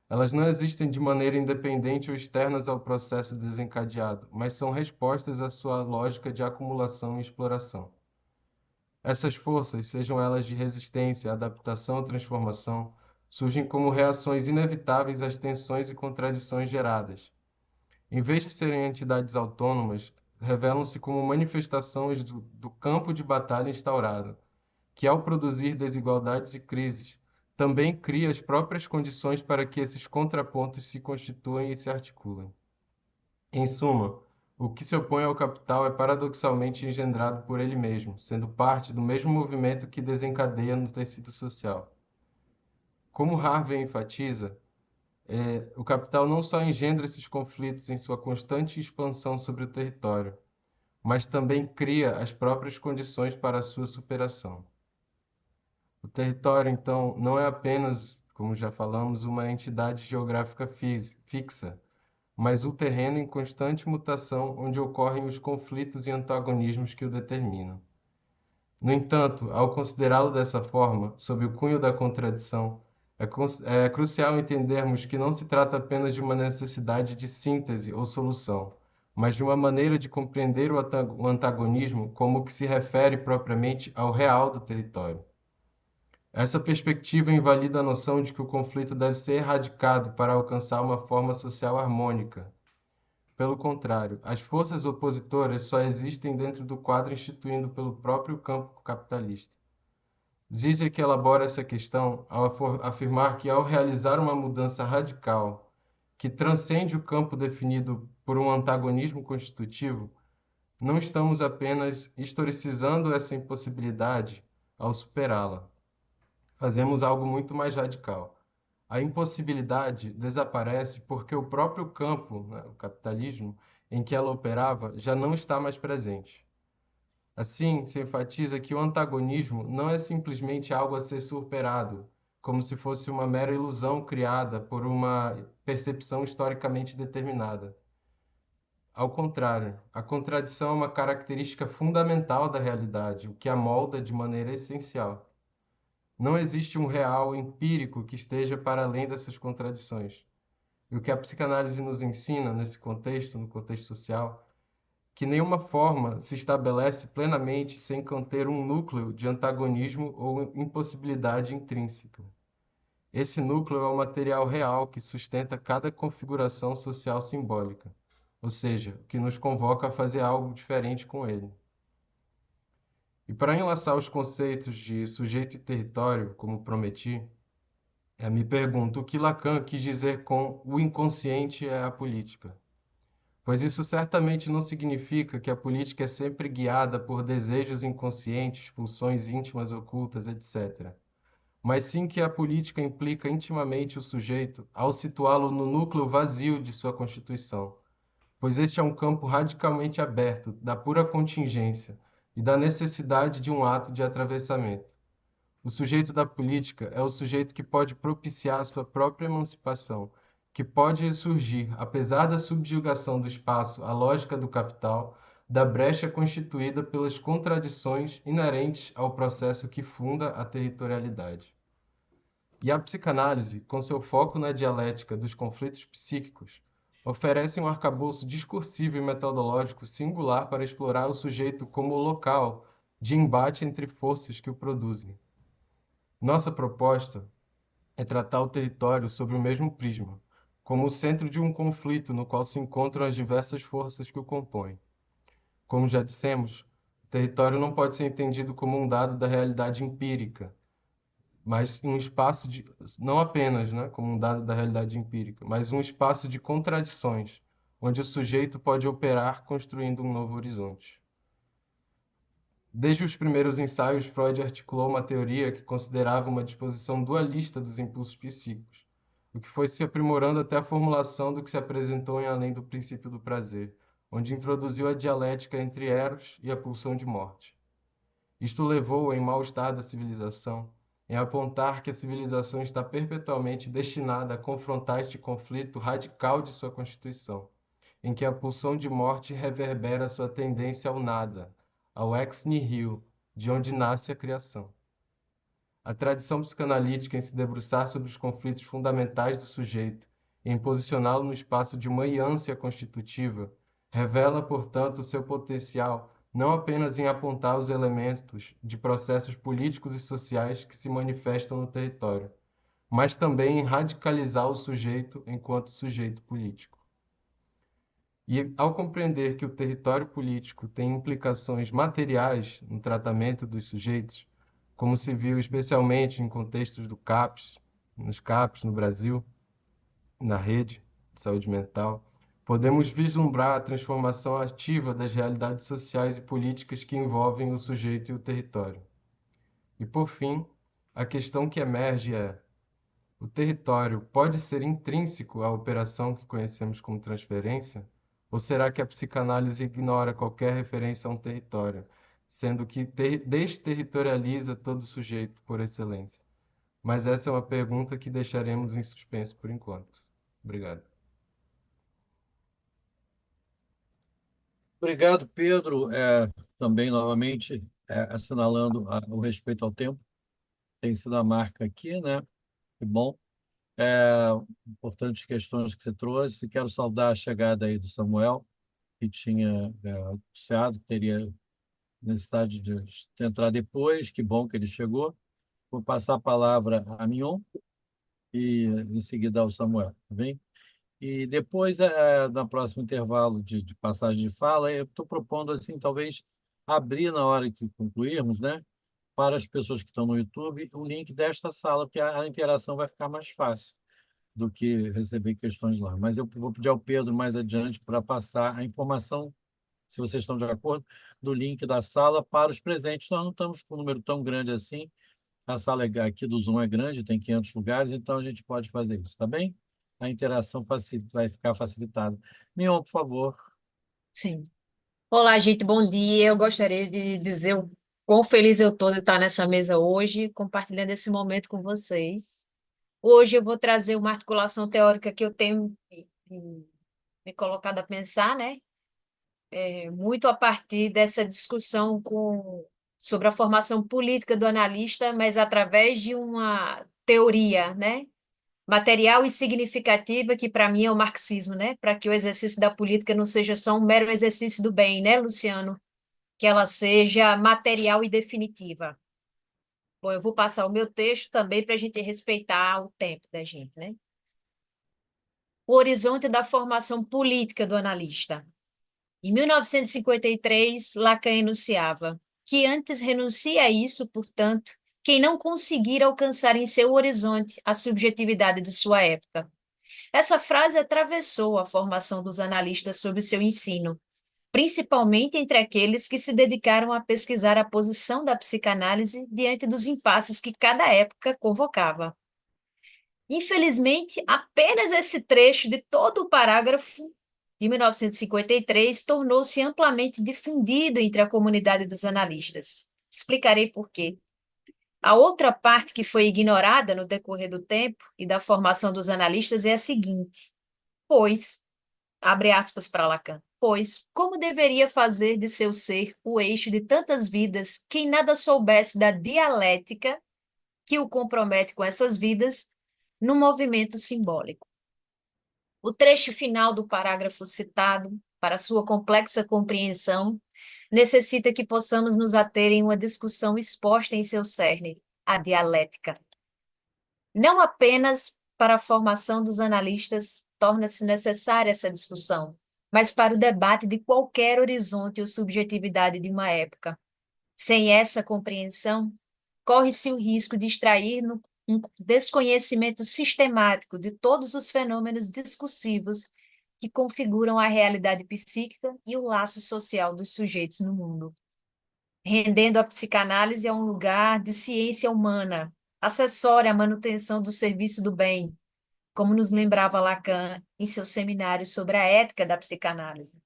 Elas não existem de maneira independente ou externas ao processo desencadeado, mas são respostas à sua lógica de acumulação e exploração. Essas forças, sejam elas de resistência, adaptação ou transformação, surgem como reações inevitáveis às tensões e contradições geradas. Em vez de serem entidades autônomas, revelam-se como manifestações do campo de batalha instaurado, que, ao produzir desigualdades e crises, também cria as próprias condições para que esses contrapontos se constituam e se articulem. Em suma, o que se opõe ao capital é paradoxalmente engendrado por ele mesmo, sendo parte do mesmo movimento que desencadeia no tecido social. Como Harvey enfatiza, o capital não só engendra esses conflitos em sua constante expansão sobre o território, mas também cria as próprias condições para a sua superação. O território, então, não é apenas, como já falamos, uma entidade geográfica fixa, mas o terreno em constante mutação onde ocorrem os conflitos e antagonismos que o determinam. No entanto, ao considerá-lo dessa forma, sob o cunho da contradição, é crucial entendermos que não se trata apenas de uma necessidade de síntese ou solução, mas de uma maneira de compreender o antagonismo como o que se refere propriamente ao real do território. Essa perspectiva invalida a noção de que o conflito deve ser erradicado para alcançar uma forma social harmônica. Pelo contrário, as forças opositoras só existem dentro do quadro instituído pelo próprio campo capitalista. Zizek elabora essa questão ao afirmar que, ao realizar uma mudança radical que transcende o campo definido por um antagonismo constitutivo, não estamos apenas historicizando essa impossibilidade ao superá-la. Fazemos algo muito mais radical. A impossibilidade desaparece porque o próprio campo, né, o capitalismo, em que ela operava, já não está mais presente. Assim, se enfatiza que o antagonismo não é simplesmente algo a ser superado, como se fosse uma mera ilusão criada por uma percepção historicamente determinada. Ao contrário, a contradição é uma característica fundamental da realidade, o que a molda de maneira essencial. Não existe um real empírico que esteja para além dessas contradições. E o que a psicanálise nos ensina nesse contexto, no contexto social, que nenhuma forma se estabelece plenamente sem conter um núcleo de antagonismo ou impossibilidade intrínseca. Esse núcleo é o material real que sustenta cada configuração social simbólica, ou seja, que nos convoca a fazer algo diferente com ele. E para enlaçar os conceitos de sujeito e território, como prometi, me pergunto o que Lacan quis dizer com o inconsciente é a política. Pois isso certamente não significa que a política é sempre guiada por desejos inconscientes, pulsões íntimas ocultas, etc. Mas sim que a política implica intimamente o sujeito ao situá-lo no núcleo vazio de sua constituição, pois este é um campo radicalmente aberto da pura contingência e da necessidade de um ato de atravessamento. O sujeito da política é o sujeito que pode propiciar sua própria emancipação, que pode surgir, apesar da subjugação do espaço à lógica do capital, da brecha constituída pelas contradições inerentes ao processo que funda a territorialidade. E a psicanálise, com seu foco na dialética dos conflitos psíquicos, oferece um arcabouço discursivo e metodológico singular para explorar o sujeito como o local de embate entre forças que o produzem. Nossa proposta é tratar o território sob o mesmo prisma, como o centro de um conflito no qual se encontram as diversas forças que o compõem. Como já dissemos, o território não pode ser entendido como um dado da realidade empírica, mas um espaço de, não apenas, né, como um dado da realidade empírica, mas um espaço de contradições, onde o sujeito pode operar construindo um novo horizonte. Desde os primeiros ensaios, Freud articulou uma teoria que considerava uma disposição dualista dos impulsos psíquicos, o que foi se aprimorando até a formulação do que se apresentou em Além do Princípio do Prazer, onde introduziu a dialética entre Eros e a pulsão de morte. Isto levou, em mal-estar da civilização, em apontar que a civilização está perpetualmente destinada a confrontar este conflito radical de sua constituição, em que a pulsão de morte reverbera sua tendência ao nada, ao ex nihilo, de onde nasce a criação. A tradição psicanalítica, em se debruçar sobre os conflitos fundamentais do sujeito e em posicioná-lo no espaço de uma ânsia constitutiva, revela, portanto, o seu potencial não apenas em apontar os elementos de processos políticos e sociais que se manifestam no território, mas também em radicalizar o sujeito enquanto sujeito político. E, ao compreender que o território político tem implicações materiais no tratamento dos sujeitos, como se viu especialmente em contextos do CAPS, nos CAPs no Brasil, na rede de saúde mental, podemos vislumbrar a transformação ativa das realidades sociais e políticas que envolvem o sujeito e o território. E, por fim, a questão que emerge é: o território pode ser intrínseco à operação que conhecemos como transferência? Ou será que a psicanálise ignora qualquer referência a um território, sendo que desterritorializa todo sujeito por excelência? Mas essa é uma pergunta que deixaremos em suspenso por enquanto. Obrigado. Obrigado, Pedro. Também, novamente, assinalando o respeito ao tempo, tem sido a marca aqui, né? Que bom. É, Importantes questões que você trouxe. Quero saudar a chegada aí do Samuel, que tinha anunciado que teria necessidade de entrar depois. Que bom que ele chegou. Vou passar a palavra a Mignon e, em seguida, ao Samuel, tá bem? E depois, no próximo intervalo de passagem de fala, eu estou propondo, assim, talvez abrir na hora que concluirmos, né, para as pessoas que estão no YouTube, o link desta sala, porque a interação vai ficar mais fácil do que receber questões lá. Mas eu vou pedir ao Pedro mais adiante para passar a informação, se vocês estão de acordo, do link da sala para os presentes. Nós não estamos com um número tão grande assim. A sala aqui do Zoom é grande, tem 500 lugares, então a gente pode fazer isso, tá bem? A interação vai ficar facilitada. Mion, por favor. Sim. Olá, gente, bom dia. Eu gostaria de dizer o quão feliz eu estou de estar nessa mesa hoje, compartilhando esse momento com vocês. Hoje eu vou trazer uma articulação teórica que eu tenho me colocado a pensar, né? Muito a partir dessa discussão sobre a formação política do analista, mas através de uma teoria, né? Material e significativa, que para mim é o marxismo, né? Para que o exercício da política não seja só um mero exercício do bem, né, Luciano? Que ela seja material e definitiva. Bom, eu vou passar o meu texto também para a gente respeitar o tempo da gente, né? O horizonte da formação política do analista. Em 1953, Lacan enunciava que antes renuncia a isso, portanto, quem não conseguir alcançar em seu horizonte a subjetividade de sua época. Essa frase atravessou a formação dos analistas sobre o seu ensino, principalmente entre aqueles que se dedicaram a pesquisar a posição da psicanálise diante dos impasses que cada época convocava. Infelizmente, apenas esse trecho de todo o parágrafo de 1953 tornou-se amplamente difundido entre a comunidade dos analistas. Explicarei por quê. A outra parte que foi ignorada no decorrer do tempo e da formação dos analistas é a seguinte: pois, abre aspas para Lacan, pois, como deveria fazer de seu ser o eixo de tantas vidas quem nada soubesse da dialética que o compromete com essas vidas no movimento simbólico? O trecho final do parágrafo citado, para sua complexa compreensão, necessita que possamos nos ater em uma discussão exposta em seu cerne, a dialética. Não apenas para a formação dos analistas torna-se necessária essa discussão, mas para o debate de qualquer horizonte ou subjetividade de uma época. Sem essa compreensão, corre-se o risco de extrair um desconhecimento sistemático de todos os fenômenos discursivos que configuram a realidade psíquica e o laço social dos sujeitos no mundo, rendendo a psicanálise a um lugar de ciência humana, acessória à manutenção do serviço do bem, como nos lembrava Lacan em seu seminário sobre a ética da psicanálise.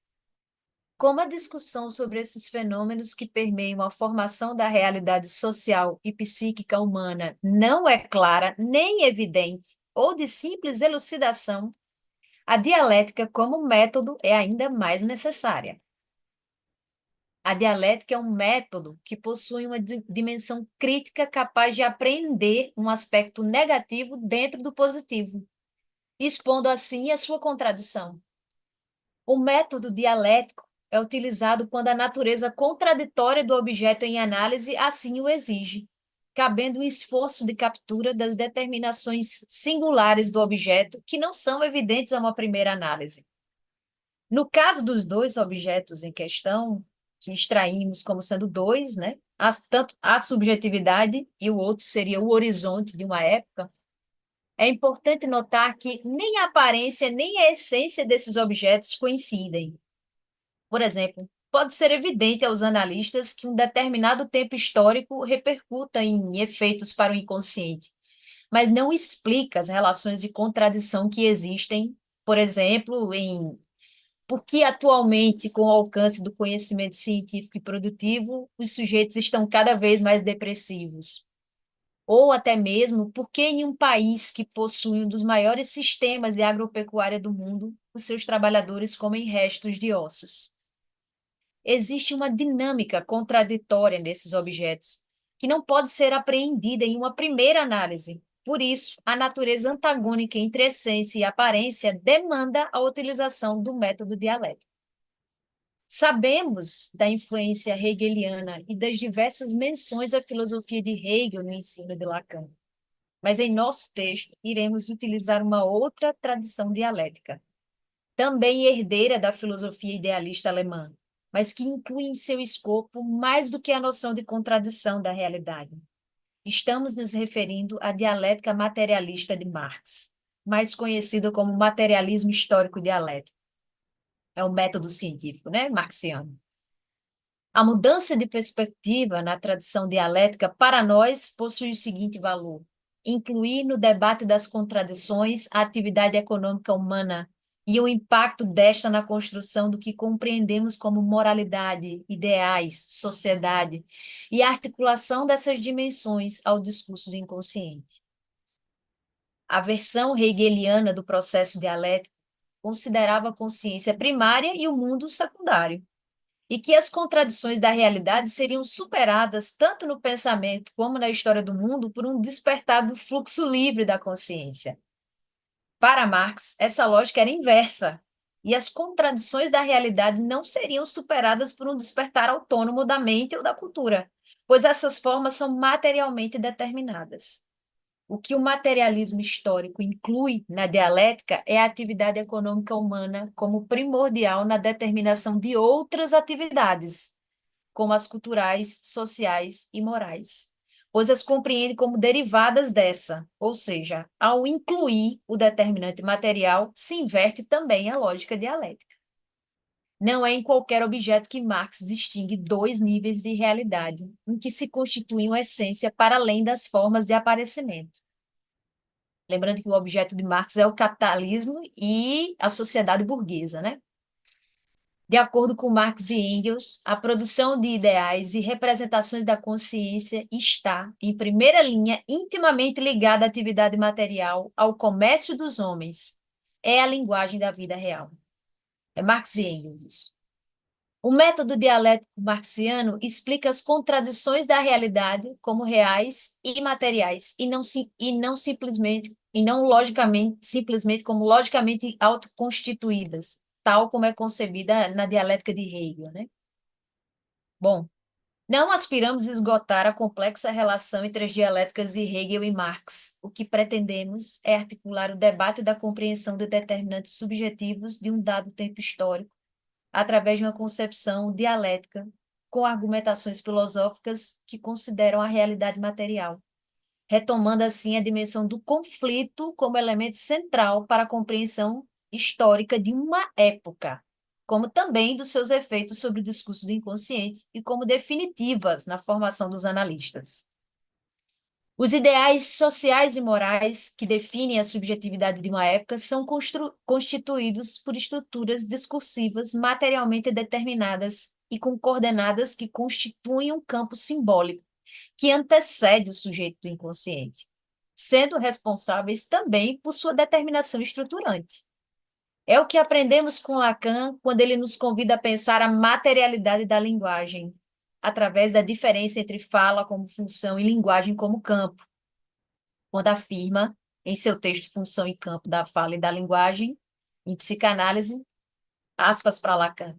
Como a discussão sobre esses fenômenos que permeiam a formação da realidade social e psíquica humana não é clara nem evidente, ou de simples elucidação, a dialética como método é ainda mais necessária. A dialética é um método que possui uma dimensão crítica capaz de apreender um aspecto negativo dentro do positivo, expondo assim a sua contradição. O método dialético é utilizado quando a natureza contraditória do objeto em análise assim o exige, cabendo um esforço de captura das determinações singulares do objeto que não são evidentes a uma primeira análise. No caso dos dois objetos em questão, que extraímos como sendo dois, né? Tanto a subjetividade e o outro seria o horizonte de uma época, é importante notar que nem a aparência nem a essência desses objetos coincidem. Por exemplo, pode ser evidente aos analistas que um determinado tempo histórico repercuta em efeitos para o inconsciente, mas não explica as relações de contradição que existem, por exemplo, em por que atualmente, com o alcance do conhecimento científico e produtivo, os sujeitos estão cada vez mais depressivos. Ou até mesmo por que em um país que possui um dos maiores sistemas de agropecuária do mundo, os seus trabalhadores comem restos de ossos. Existe uma dinâmica contraditória nesses objetos, que não pode ser apreendida em uma primeira análise. Por isso, a natureza antagônica entre essência e aparência demanda a utilização do método dialético. Sabemos da influência hegeliana e das diversas menções à filosofia de Hegel no ensino de Lacan, mas em nosso texto iremos utilizar uma outra tradição dialética, também herdeira da filosofia idealista alemã, mas que inclui em seu escopo mais do que a noção de contradição da realidade. Estamos nos referindo à dialética materialista de Marx, mais conhecida como materialismo histórico dialético. É um método científico, né, marxiano. A mudança de perspectiva na tradição dialética, para nós, possui o seguinte valor: incluir no debate das contradições a atividade econômica humana e o impacto desta na construção do que compreendemos como moralidade, ideais, sociedade, e a articulação dessas dimensões ao discurso do inconsciente. A versão hegeliana do processo dialético considerava a consciência primária e o mundo secundário, e que as contradições da realidade seriam superadas tanto no pensamento como na história do mundo por um despertar do fluxo livre da consciência. Para Marx, essa lógica era inversa, e as contradições da realidade não seriam superadas por um despertar autônomo da mente ou da cultura, pois essas formas são materialmente determinadas. O que o materialismo histórico inclui na dialética é a atividade econômica humana como primordial na determinação de outras atividades, como as culturais, sociais e morais, pois as compreende como derivadas dessa, ou seja, ao incluir o determinante material, se inverte também a lógica dialética. Não é em qualquer objeto que Marx distingue dois níveis de realidade, em que se constitui uma essência para além das formas de aparecimento. Lembrando que o objeto de Marx é o capitalismo e a sociedade burguesa, né? De acordo com Marx e Engels, a produção de ideais e representações da consciência está, em primeira linha, intimamente ligada à atividade material, ao comércio dos homens. É a linguagem da vida real. É Marx e Engels isso. O método dialético marxiano explica as contradições da realidade como reais e materiais, e não simplesmente como logicamente autoconstituídas, tal como é concebida na dialética de Hegel, né? Bom, não aspiramos esgotar a complexa relação entre as dialéticas de Hegel e Marx. O que pretendemos é articular o debate da compreensão de determinantes subjetivos de um dado tempo histórico, através de uma concepção dialética, com argumentações filosóficas que consideram a realidade material, retomando assim a dimensão do conflito como elemento central para a compreensão histórica de uma época, como também dos seus efeitos sobre o discurso do inconsciente e como definitivas na formação dos analistas. Os ideais sociais e morais que definem a subjetividade de uma época são constituídos por estruturas discursivas materialmente determinadas e com coordenadas que constituem um campo simbólico que antecede o sujeito do inconsciente, sendo responsáveis também por sua determinação estruturante. É o que aprendemos com Lacan quando ele nos convida a pensar a materialidade da linguagem, através da diferença entre fala como função e linguagem como campo, quando afirma, em seu texto Função e Campo da Fala e da Linguagem, em psicanálise, aspas para Lacan,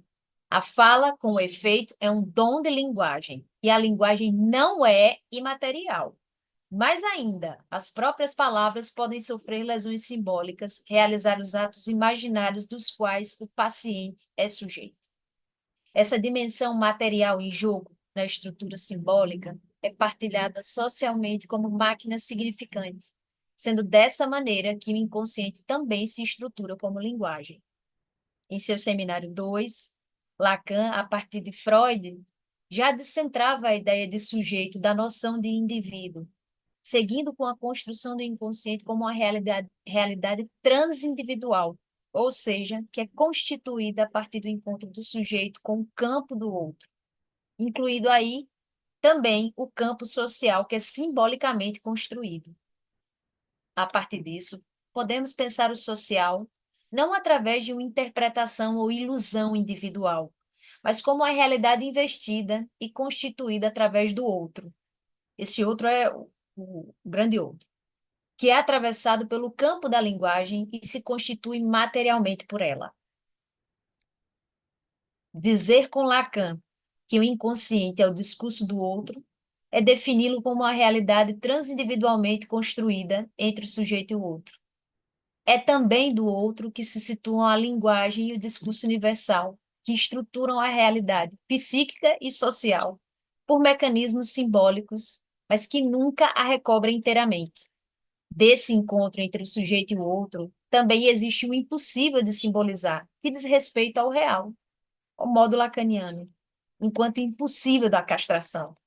a fala, com efeito, é um dom de linguagem, e a linguagem não é imaterial. Mais ainda, as próprias palavras podem sofrer lesões simbólicas, realizar os atos imaginários dos quais o paciente é sujeito. Essa dimensão material em jogo, na estrutura simbólica, é partilhada socialmente como máquina significante, sendo dessa maneira que o inconsciente também se estrutura como linguagem. Em seu seminário 2, Lacan, a partir de Freud, já descentrava a ideia de sujeito da noção de indivíduo, seguindo com a construção do inconsciente como uma realidade transindividual, ou seja, que é constituída a partir do encontro do sujeito com o campo do outro, incluído aí também o campo social que é simbolicamente construído. A partir disso, podemos pensar o social não através de uma interpretação ou ilusão individual, mas como a realidade investida e constituída através do outro. Esse outro é o grande outro, que é atravessado pelo campo da linguagem e se constitui materialmente por ela. Dizer com Lacan que o inconsciente é o discurso do outro é defini-lo como uma realidade transindividualmente construída entre o sujeito e o outro. É também do outro que se situam a linguagem e o discurso universal, que estruturam a realidade psíquica e social por mecanismos simbólicos, mas que nunca a recobrem inteiramente. Desse encontro entre o sujeito e o outro, também existe o impossível de simbolizar, que diz respeito ao real, ao modo lacaniano, enquanto impossível da castração.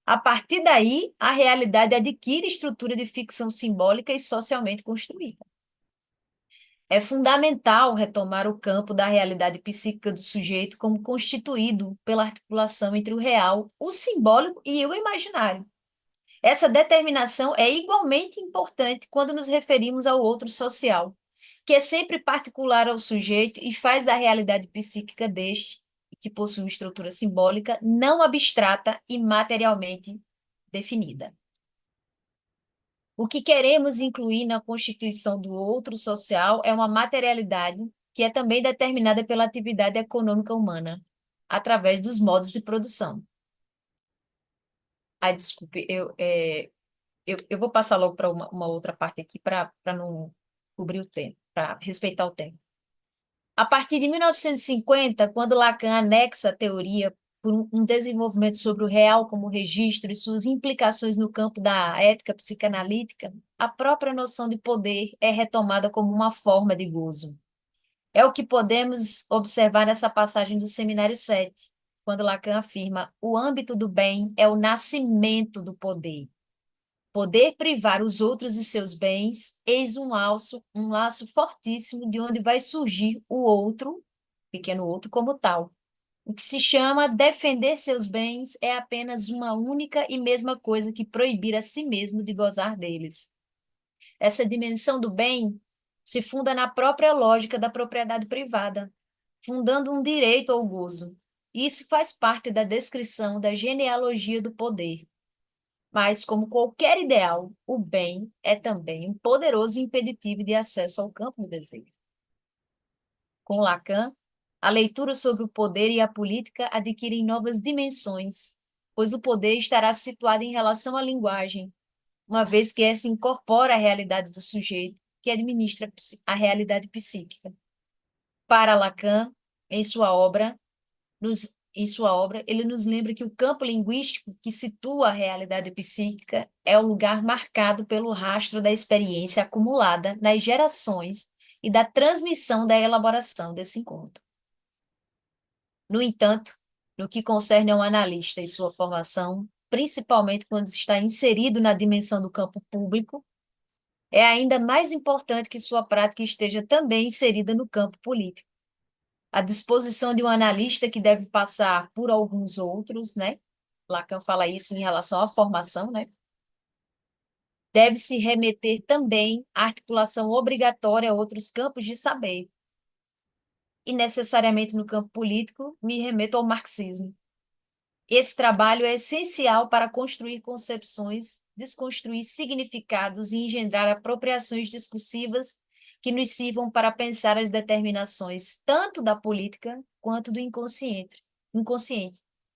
A partir daí, a realidade adquire estrutura de ficção simbólica e socialmente construída. É fundamental retomar o campo da realidade psíquica do sujeito como constituído pela articulação entre o real, o simbólico e o imaginário. Essa determinação é igualmente importante quando nos referimos ao outro social, que é sempre particular ao sujeito e faz da realidade psíquica deste, que possui estrutura simbólica, não abstrata e materialmente definida. O que queremos incluir na constituição do outro social é uma materialidade que é também determinada pela atividade econômica humana, através dos modos de produção. Ai, desculpe, eu vou passar logo para uma outra parte aqui para não cobrir o tempo, para respeitar o tempo. A partir de 1950, quando Lacan anexa a teoria por um desenvolvimento sobre o real como registro e suas implicações no campo da ética psicanalítica, a própria noção de poder é retomada como uma forma de gozo. É o que podemos observar nessa passagem do Seminário 7, quando Lacan afirma: o âmbito do bem é o nascimento do poder. Poder privar os outros de seus bens, eis um laço fortíssimo de onde vai surgir o outro, pequeno outro, como tal. O que se chama defender seus bens é apenas uma única e mesma coisa que proibir a si mesmo de gozar deles. Essa dimensão do bem se funda na própria lógica da propriedade privada, fundando um direito ao gozo. Isso faz parte da descrição da genealogia do poder. Mas, como qualquer ideal, o bem é também um poderoso impeditivo de acesso ao campo do desejo. Com Lacan, a leitura sobre o poder e a política adquirem novas dimensões, pois o poder estará situado em relação à linguagem, uma vez que essa incorpora a realidade do sujeito, que administra a realidade psíquica. Para Lacan, em sua obra, ele nos lembra que o campo linguístico que situa a realidade psíquica é o lugar marcado pelo rastro da experiência acumulada nas gerações e da transmissão da elaboração desse encontro. No entanto, no que concerne ao analista e sua formação, principalmente quando está inserido na dimensão do campo público, é ainda mais importante que sua prática esteja também inserida no campo político. A disposição de um analista que deve passar por alguns outros, né? Lacan fala isso em relação à formação, né? Deve se remeter também à articulação obrigatória a outros campos de saber. E necessariamente no campo político, me remeto ao marxismo. Esse trabalho é essencial para construir concepções, desconstruir significados e engendrar apropriações discursivas que nos sirvam para pensar as determinações tanto da política quanto do inconsciente,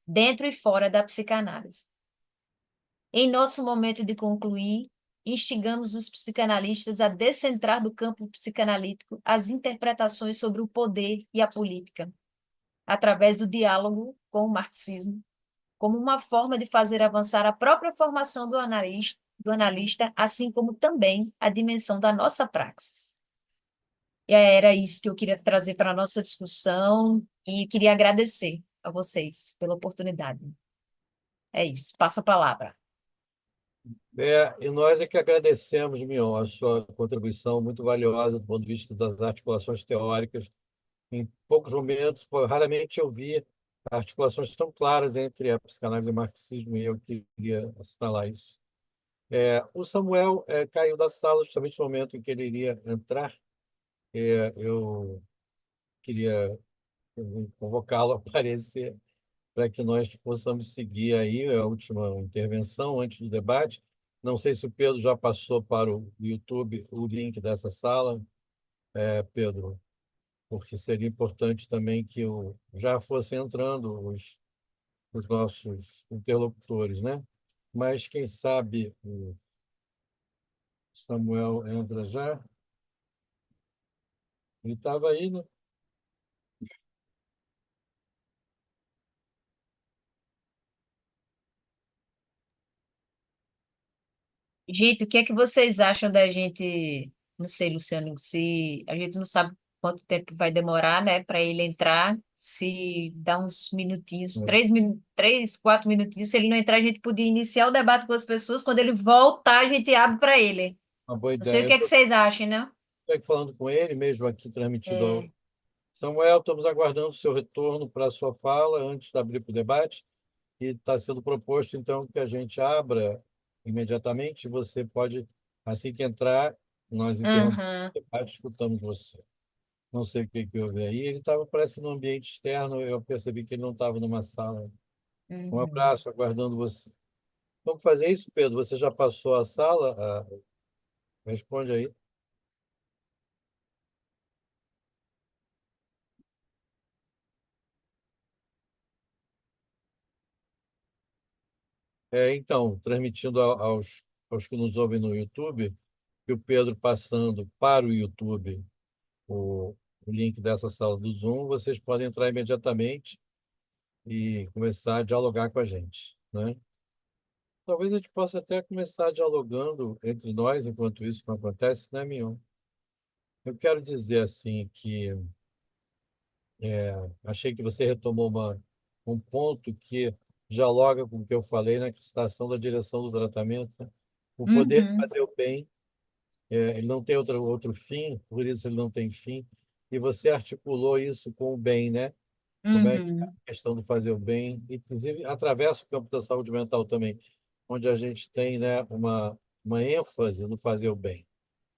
dentro e fora da psicanálise. Em nosso momento de concluir, instigamos os psicanalistas a descentrar do campo psicanalítico as interpretações sobre o poder e a política. através do diálogo com o marxismo, como uma forma de fazer avançar a própria formação do analista, assim como também a dimensão da nossa praxis. E era isso que eu queria trazer para a nossa discussão e queria agradecer a vocês pela oportunidade. É isso, passa a palavra. E nós é que agradecemos, Mion, a sua contribuição muito valiosa do ponto de vista das articulações teóricas. Em poucos momentos, raramente eu vi articulações tão claras entre a psicanálise e o marxismo, e eu queria assinalar isso. O Samuel caiu da sala justamente no momento em que ele iria entrar. Eu queria convocá-lo a aparecer para que nós possamos seguir aí a última intervenção antes do debate. Não sei se o Pedro já passou para o YouTube o link dessa sala, Pedro, porque seria importante também que já fossem entrando os nossos interlocutores, né? Mas quem sabe o Samuel entra já. Ele estava aí, né? Gente, o que é que vocês acham da gente? Não sei, Luciano, se a gente não sabe quanto tempo vai demorar, né, para ele entrar. Se dá uns minutinhos, três, 4 minutinhos, se ele não entrar, a gente podia iniciar o debate com as pessoas. Quando ele voltar, a gente abre para ele. Uma boa Não sei o ideia. Eu que é que estou vocês acham, né? aqui falando com ele, mesmo aqui transmitido ao É, Samuel. Estamos aguardando o seu retorno para a sua fala antes de abrir para o debate. E está sendo proposto, então, que a gente abra imediatamente. Você pode, assim que entrar, nós interrompemos aham, o debate, escutamos você. Não sei o que que houve aí. Ele estava, parece, no ambiente externo. Eu percebi que ele não estava numa sala. Um uhum. abraço, aguardando você. Vamos fazer isso, Pedro? Você já passou a sala? Responde aí. Então, transmitindo aos que nos ouvem no YouTube, que o Pedro passando para o YouTube o, o link dessa sala do Zoom, vocês podem entrar imediatamente e começar a dialogar com a gente, né? Talvez a gente possa até começar dialogando entre nós, enquanto isso não acontece, né, Mion? Eu quero dizer assim que achei que você retomou um ponto que dialoga com o que eu falei na questão da direção do tratamento, né? O poder Uhum, fazer o bem, ele não tem outro fim, por isso ele não tem fim. E você articulou isso com o bem, né? Como é que é a uhum, questão do fazer o bem, inclusive atravessa o campo da saúde mental também, onde a gente tem, né, uma ênfase no fazer o bem.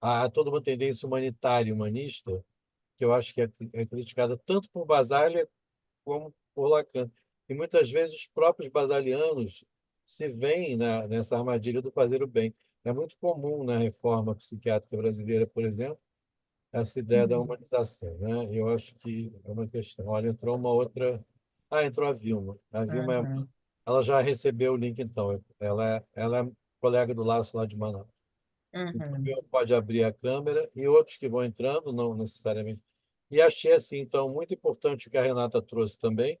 Há toda uma tendência humanitária, humanista, que eu acho que é criticada tanto por Basaglia como por Lacan. E muitas vezes os próprios basalianos se veem nessa armadilha do fazer o bem. É muito comum na reforma psiquiátrica brasileira, por exemplo, essa ideia da uhum. humanização, né? Eu acho que é uma questão. Olha, entrou uma outra. Ah, entrou a Vilma. A Vilma, Uhum, ela já recebeu o link, então. Ela é colega do Laço lá de Manaus. Então, a uhum, Vilma pode abrir a câmera e outros que vão entrando, não necessariamente. E achei, assim, então, muito importante o que a Renata trouxe também,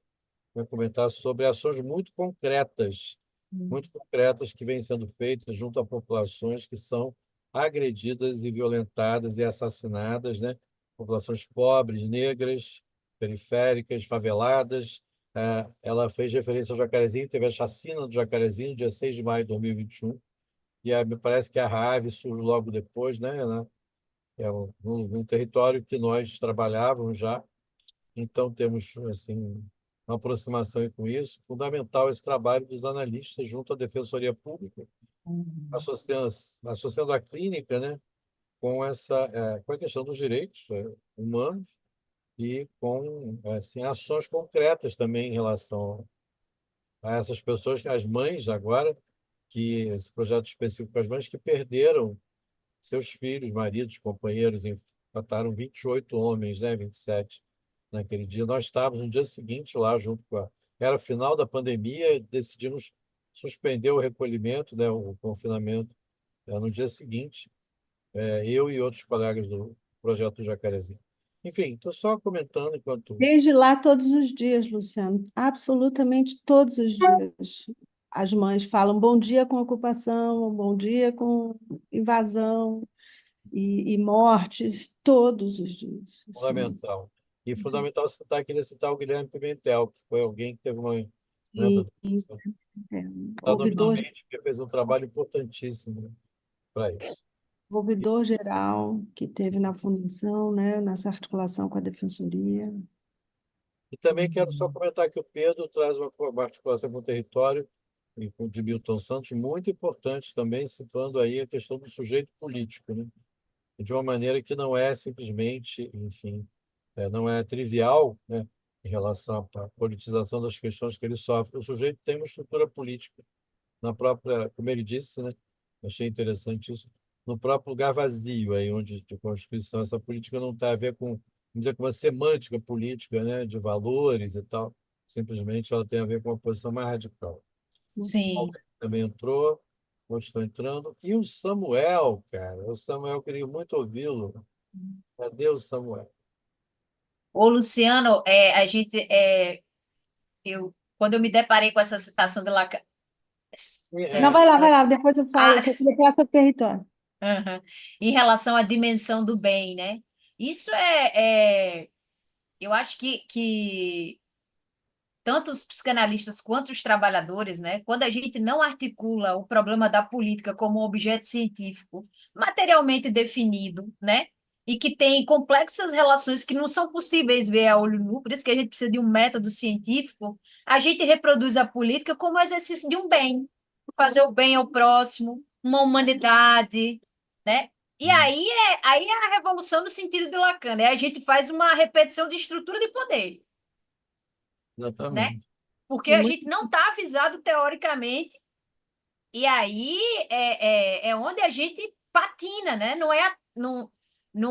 vai comentar sobre ações uhum, muito concretas que vêm sendo feitas junto a populações que são agredidas e violentadas e assassinadas, né? Populações pobres, negras, periféricas, faveladas. Ela fez referência ao Jacarezinho, teve a chacina do Jacarezinho, dia 6 de maio de 2021, me parece que a RAAV surge logo depois, né? É um território que nós trabalhávamos já, então, temos assim, uma aproximação com isso. Fundamental esse trabalho dos analistas junto à Defensoria Pública, uhum, associando a clínica, né, com a questão dos direitos humanos e com assim, ações concretas também em relação a essas pessoas, as mães agora, que esse projeto específico para as mães que perderam seus filhos, maridos, companheiros, mataram 28 homens, né, 27 naquele dia. Nós estávamos no dia seguinte lá junto com a... Era final da pandemia, decidimos suspender o recolhimento, né, o confinamento, no dia seguinte, eu e outros colegas do projeto do Jacarezinho. Enfim, estou só comentando enquanto. Desde lá, todos os dias, Luciano, absolutamente todos os dias. As mães falam bom dia com ocupação, bom dia com invasão e mortes, todos os dias. Assim, Fundamental. E fundamental citar, queria citar o Guilherme Pimentel, que foi alguém que teve uma, né, sim, é, ouvidor, nominalmente, que fez um trabalho importantíssimo para isso. ouvidor geral que teve na fundação, né, nessa articulação com a defensoria. E também quero só comentar que o Pedro traz uma articulação com o território, e com o de Milton Santos, muito importante também, situando aí a questão do sujeito político, né? E de uma maneira que não é simplesmente, enfim, não é trivial, né, em relação à politização das questões que ele sofre. O sujeito tem uma estrutura política na própria, como ele disse, né? Achei interessante isso, no próprio lugar vazio aí onde de Constituição essa política não tem a ver com, vamos dizer, com uma semântica política, né, de valores e tal. Simplesmente ela tem a ver com uma posição mais radical. O Sim. Alberto também entrou, outros estão entrando. E o Samuel, cara, o Samuel, eu queria muito ouvi-lo. Cadê o Samuel? Ô, Luciano, quando eu me deparei com essa citação de Lacan, Não, É, vai lá, depois eu ah, falo, eu queria falar sobre o território. aham, em relação à dimensão do bem, né? Isso eu acho que tanto os psicanalistas quanto os trabalhadores, né? Quando a gente não articula o problema da política como um objeto científico materialmente definido, né? E que tem complexas relações que não são possíveis ver a olho nu, por isso que a gente precisa de um método científico, a gente reproduz a política como exercício de um bem, fazer o bem ao próximo, uma humanidade, né? E aí é a revolução no sentido de Lacan, né? A gente faz uma repetição de estrutura de poder, né? exatamente. Porque E a muito gente não está avisado teoricamente, e aí é onde a gente patina, né? Não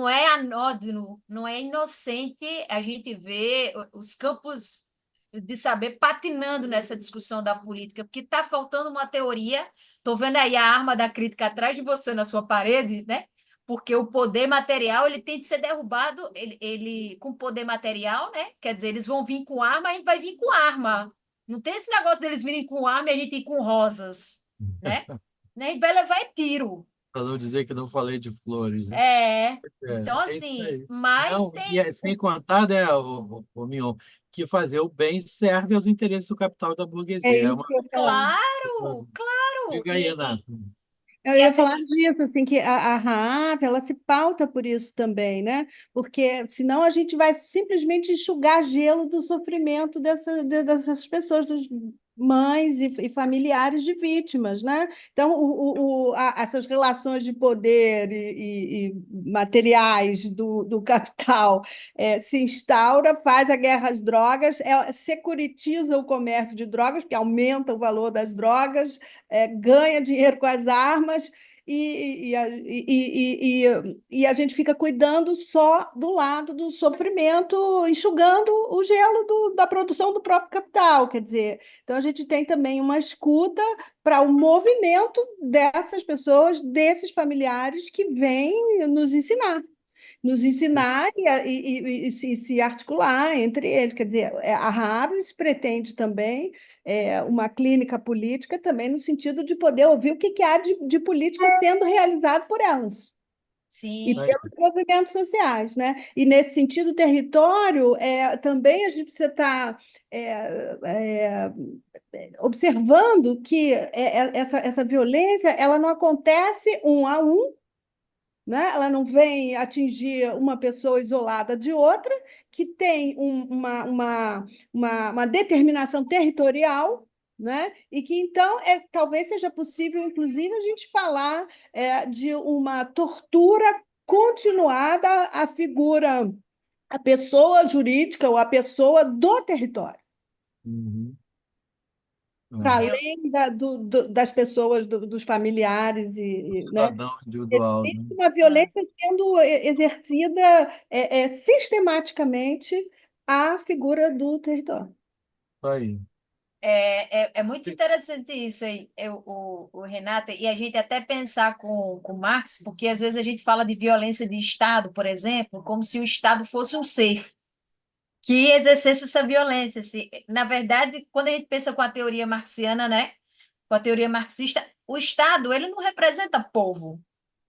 é anódino, não é inocente a gente ver os campos de saber patinando nessa discussão da política, porque está faltando uma teoria. Estou vendo aí a arma da crítica atrás de você na sua parede, né? Porque o poder material ele tem de ser derrubado, ele com poder material, né? Quer dizer, eles vão vir com arma, a gente vai vir com arma. Não tem esse negócio deles virem com arma e a gente ir com rosas, né? Nem vai levar é tiro. Para não dizer que não falei de flores, né? Então, É isso assim, aí. mas Não, e tem. sem contar, né, o Mignon, que fazer o bem serve aos interesses do capital e da é burguesia. É isso uma que eu ia falar. Claro, claro. diga aí, Renato. Eu ia falar disso, assim, que a Raab, ela se pauta por isso também, né? Porque senão a gente vai simplesmente enxugar gelo do sofrimento dessas pessoas, dos mães e familiares de vítimas, né? Então, essas relações de poder e materiais do capital se instaura, faz a guerra às drogas, securitiza o comércio de drogas, que aumenta o valor das drogas, ganha dinheiro com as armas e a gente fica cuidando só do lado do sofrimento, enxugando o gelo da produção do próprio capital. Quer dizer, então a gente tem também uma escuta para o movimento dessas pessoas, desses familiares que vêm nos ensinar e se articular entre eles. Quer dizer, a Harvard pretende também uma clínica política também no sentido de poder ouvir o que há de política sendo realizado por elas e Sim, pelos movimentos sociais, né? E nesse sentido, o território também a gente precisa estar observando que essa violência ela não acontece um a um, né? Ela não vem atingir uma pessoa isolada de outra, que tem uma determinação territorial, né? E que então talvez seja possível, inclusive, a gente falar de uma tortura continuada à figura, à pessoa jurídica ou à pessoa do território, Uhum. para É. eu, além das pessoas, dos familiares, O né? cidadão individual, Existe né? uma violência sendo exercida sistematicamente à figura do território. Isso aí. É muito interessante isso aí, o Renata, e a gente até pensar com Marx, porque às vezes a gente fala de violência de Estado, por exemplo, como se o Estado fosse um ser que exercesse essa violência. Na verdade, quando a gente pensa com a teoria marxiana, né, com a teoria marxista, o Estado, ele não representa povo,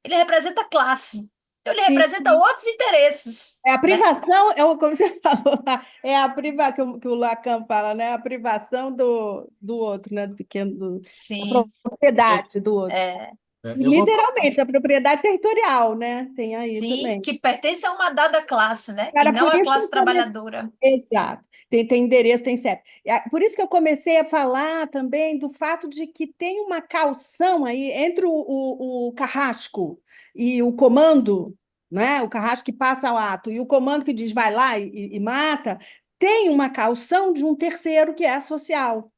ele representa classe, então ele Sim. representa outros interesses, É a né? privação, como você falou, é a que o Lacan fala, né? A privação do outro, né? Do pequeno, da Sim, propriedade do outro. é, E, Eu vou literalmente, a propriedade territorial, né? Tem aí sim, também. que pertence a uma dada classe, né? E Cara, não por à isso que classe eu comecei. trabalhadora. Exato. Tem endereço, tem CEP. Por isso que eu comecei a falar também do fato de que tem uma calção aí entre o carrasco e o comando, né? O carrasco que passa ao ato e o comando que diz vai lá e mata, tem uma calção de um terceiro que é social.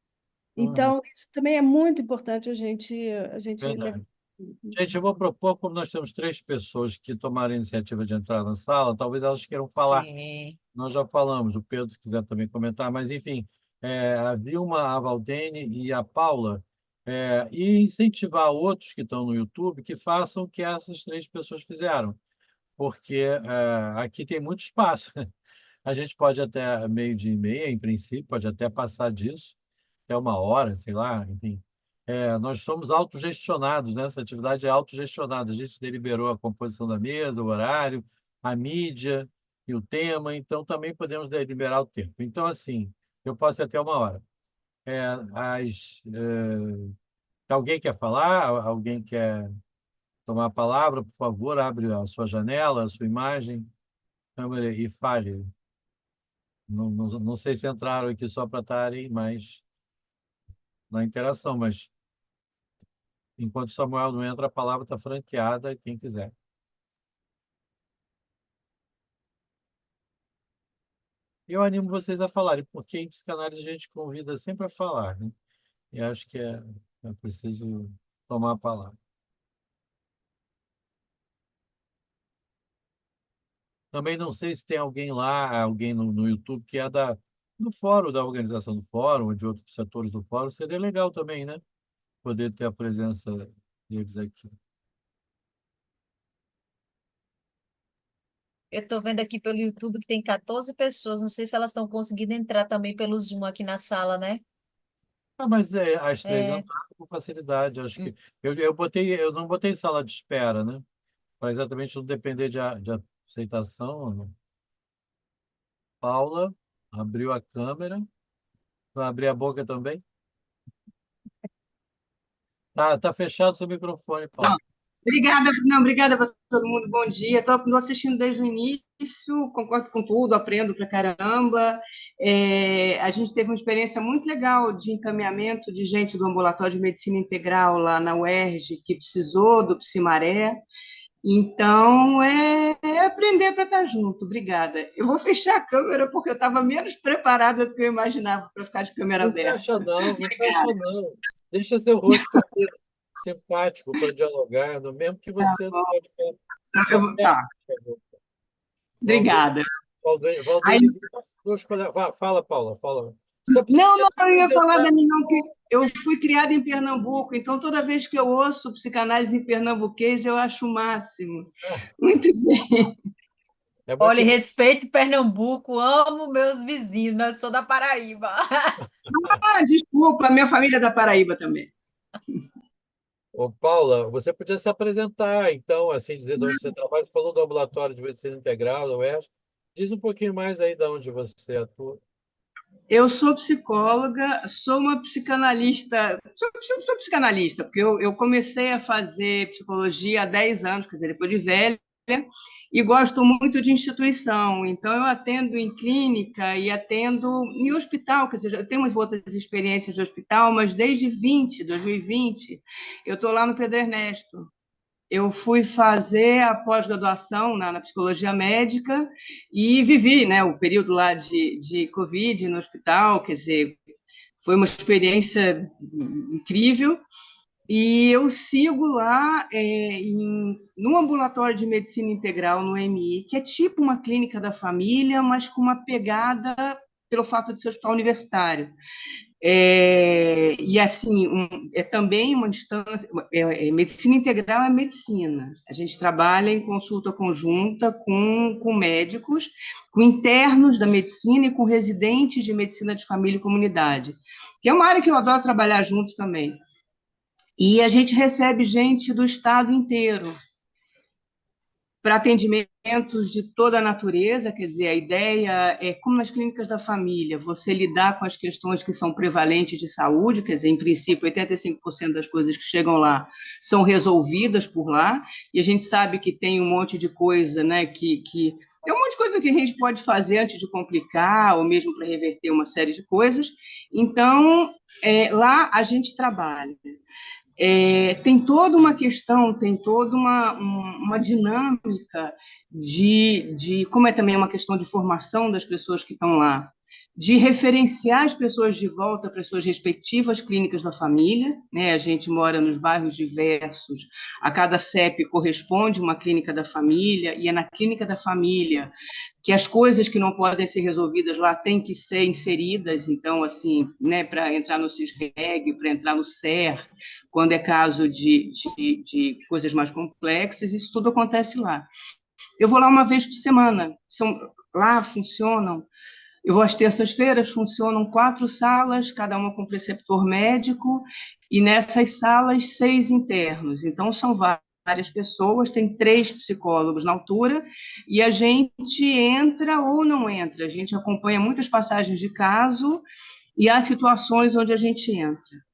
Uhum, Então, isso também é muito importante a gente levar. verdade. Gente, eu vou propor, como nós temos três pessoas que tomaram a iniciativa de entrar na sala, talvez elas queiram falar. Sim. Nós já falamos, o Pedro, se quiser também comentar, mas, enfim, a Vilma, a Valdene e a Paula, e incentivar outros que estão no YouTube que façam o que essas três pessoas fizeram, porque aqui tem muito espaço. A gente pode até meio-dia e meia, em princípio, pode até passar disso, até uma hora, sei lá, enfim. Nós somos autogestionados, né? Essa atividade é autogestionada. A gente deliberou a composição da mesa, o horário, a mídia e o tema, então também podemos deliberar o tempo. Então, assim, eu posso ir até uma hora. É, alguém quer falar? Alguém quer tomar a palavra? Por favor, abre a sua janela, a sua imagem, câmera e fale. Não sei se entraram aqui só para estarem mais na interação, mas enquanto Samuel não entra, a palavra está franqueada, quem quiser. Eu animo vocês a falarem, porque em psicanálise a gente convida sempre a falar, né? E acho que é preciso tomar a palavra. Também não sei se tem alguém lá, alguém no YouTube que é do fórum, da organização do fórum, ou de outros setores do fórum, seria legal também, né? Poder ter a presença deles aqui. Eu estou vendo aqui pelo YouTube que tem 14 pessoas. Não sei se elas estão conseguindo entrar também pelo Zoom aqui na sala, né? Ah, mas as três É, entraram com facilidade. Acho que eu não botei sala de espera, né? Para exatamente não depender de aceitação. Né? Paula abriu a câmera. Vai abrir a boca também? Tá fechado o seu microfone, Não, Paula. obrigada, não, obrigada para todo mundo, bom dia. Estou assistindo desde o início, concordo com tudo, aprendo pra caramba. A gente teve uma experiência muito legal de encaminhamento de gente do ambulatório de medicina integral lá na UERJ, que precisou do Psimaré. Então, é aprender para estar junto. Obrigada. Eu vou fechar a câmera porque eu estava menos preparada do que eu imaginava para ficar de câmera Não aberta. fecha, não, não fecha, não. Deixa seu rosto parecer simpático para dialogar, mesmo que você não pode ficar. Fica perto, Tá, por favor. Valdeir, obrigada. Aí, Valdeir, fala, Paula, fala. Só precisa não, se eu ia falar da apresentar. minha, não, que eu fui criada em Pernambuco, então toda vez que eu ouço psicanálise em pernambuquês, eu acho o máximo. Muito bem. É olha, muito bom. respeito Pernambuco, amo meus vizinhos, né? Eu sou da Paraíba. Ah, desculpa, minha família é da Paraíba também. Ô, Paula, você podia se apresentar, então, assim, dizer de onde você trabalha. Você falou do ambulatório de medicina integral da UERJ. Diz um pouquinho mais aí de onde você atua. Eu sou psicóloga, sou uma psicanalista, sou psicanalista, porque eu comecei a fazer psicologia há 10 anos, quer dizer, depois de velha, e gosto muito de instituição. Então, eu atendo em clínica e atendo em hospital, quer dizer, eu tenho umas outras experiências de hospital, mas desde 2020, eu estou lá no Pedro Ernesto. Eu fui fazer a pós-graduação na psicologia médica e vivi, né, o período lá de Covid no hospital, quer dizer, foi uma experiência incrível. E eu sigo lá no ambulatório de medicina integral, no MI, que é tipo uma clínica da família, mas com uma pegada pelo fato de ser hospital universitário. E assim, é também uma distância. Medicina integral é medicina. A gente trabalha em consulta conjunta com médicos, com internos da medicina e com residentes de medicina de família e comunidade, que é uma área que eu adoro trabalhar junto também. E a gente recebe gente do estado inteiro para atendimentos de toda a natureza, quer dizer, a ideia é, como nas clínicas da família, você lidar com as questões que são prevalentes de saúde, quer dizer, em princípio, 85% das coisas que chegam lá são resolvidas por lá, e a gente sabe que tem um monte de coisa, né, que é um monte de coisa que a gente pode fazer antes de complicar, ou mesmo para reverter uma série de coisas. Então, lá a gente trabalha. Tem toda uma questão, tem toda uma dinâmica como é também uma questão de formação das pessoas que estão lá, de referenciar as pessoas de volta para as suas respectivas clínicas da família, né? A gente mora nos bairros diversos, a cada CEP corresponde uma clínica da família, e é na clínica da família que as coisas que não podem ser resolvidas lá têm que ser inseridas, então, assim, né, para entrar no CISREG, para entrar no SER, quando é caso de coisas mais complexas, isso tudo acontece lá. Eu vou lá uma vez por semana, lá funcionam, eu vou às terças-feiras, funcionam 4 salas, cada uma com preceptor médico, e nessas salas 6 internos, então são várias pessoas, tem 3 psicólogos na altura, e a gente entra ou não entra, a gente acompanha muitas passagens de caso, e há situações onde a gente entra.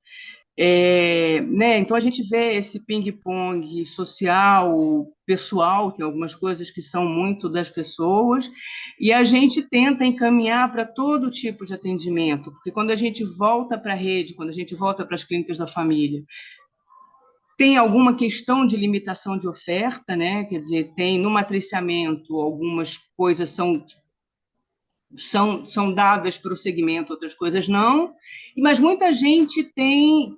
Né? Então, a gente vê esse ping-pong social, pessoal, tem algumas coisas que são muito das pessoas, e a gente tenta encaminhar para todo tipo de atendimento, porque quando a gente volta para a rede, quando a gente volta para as clínicas da família, tem alguma questão de limitação de oferta, né? Quer dizer, tem no matriciamento algumas coisas são dadas para o segmento, outras coisas não, mas muita gente tem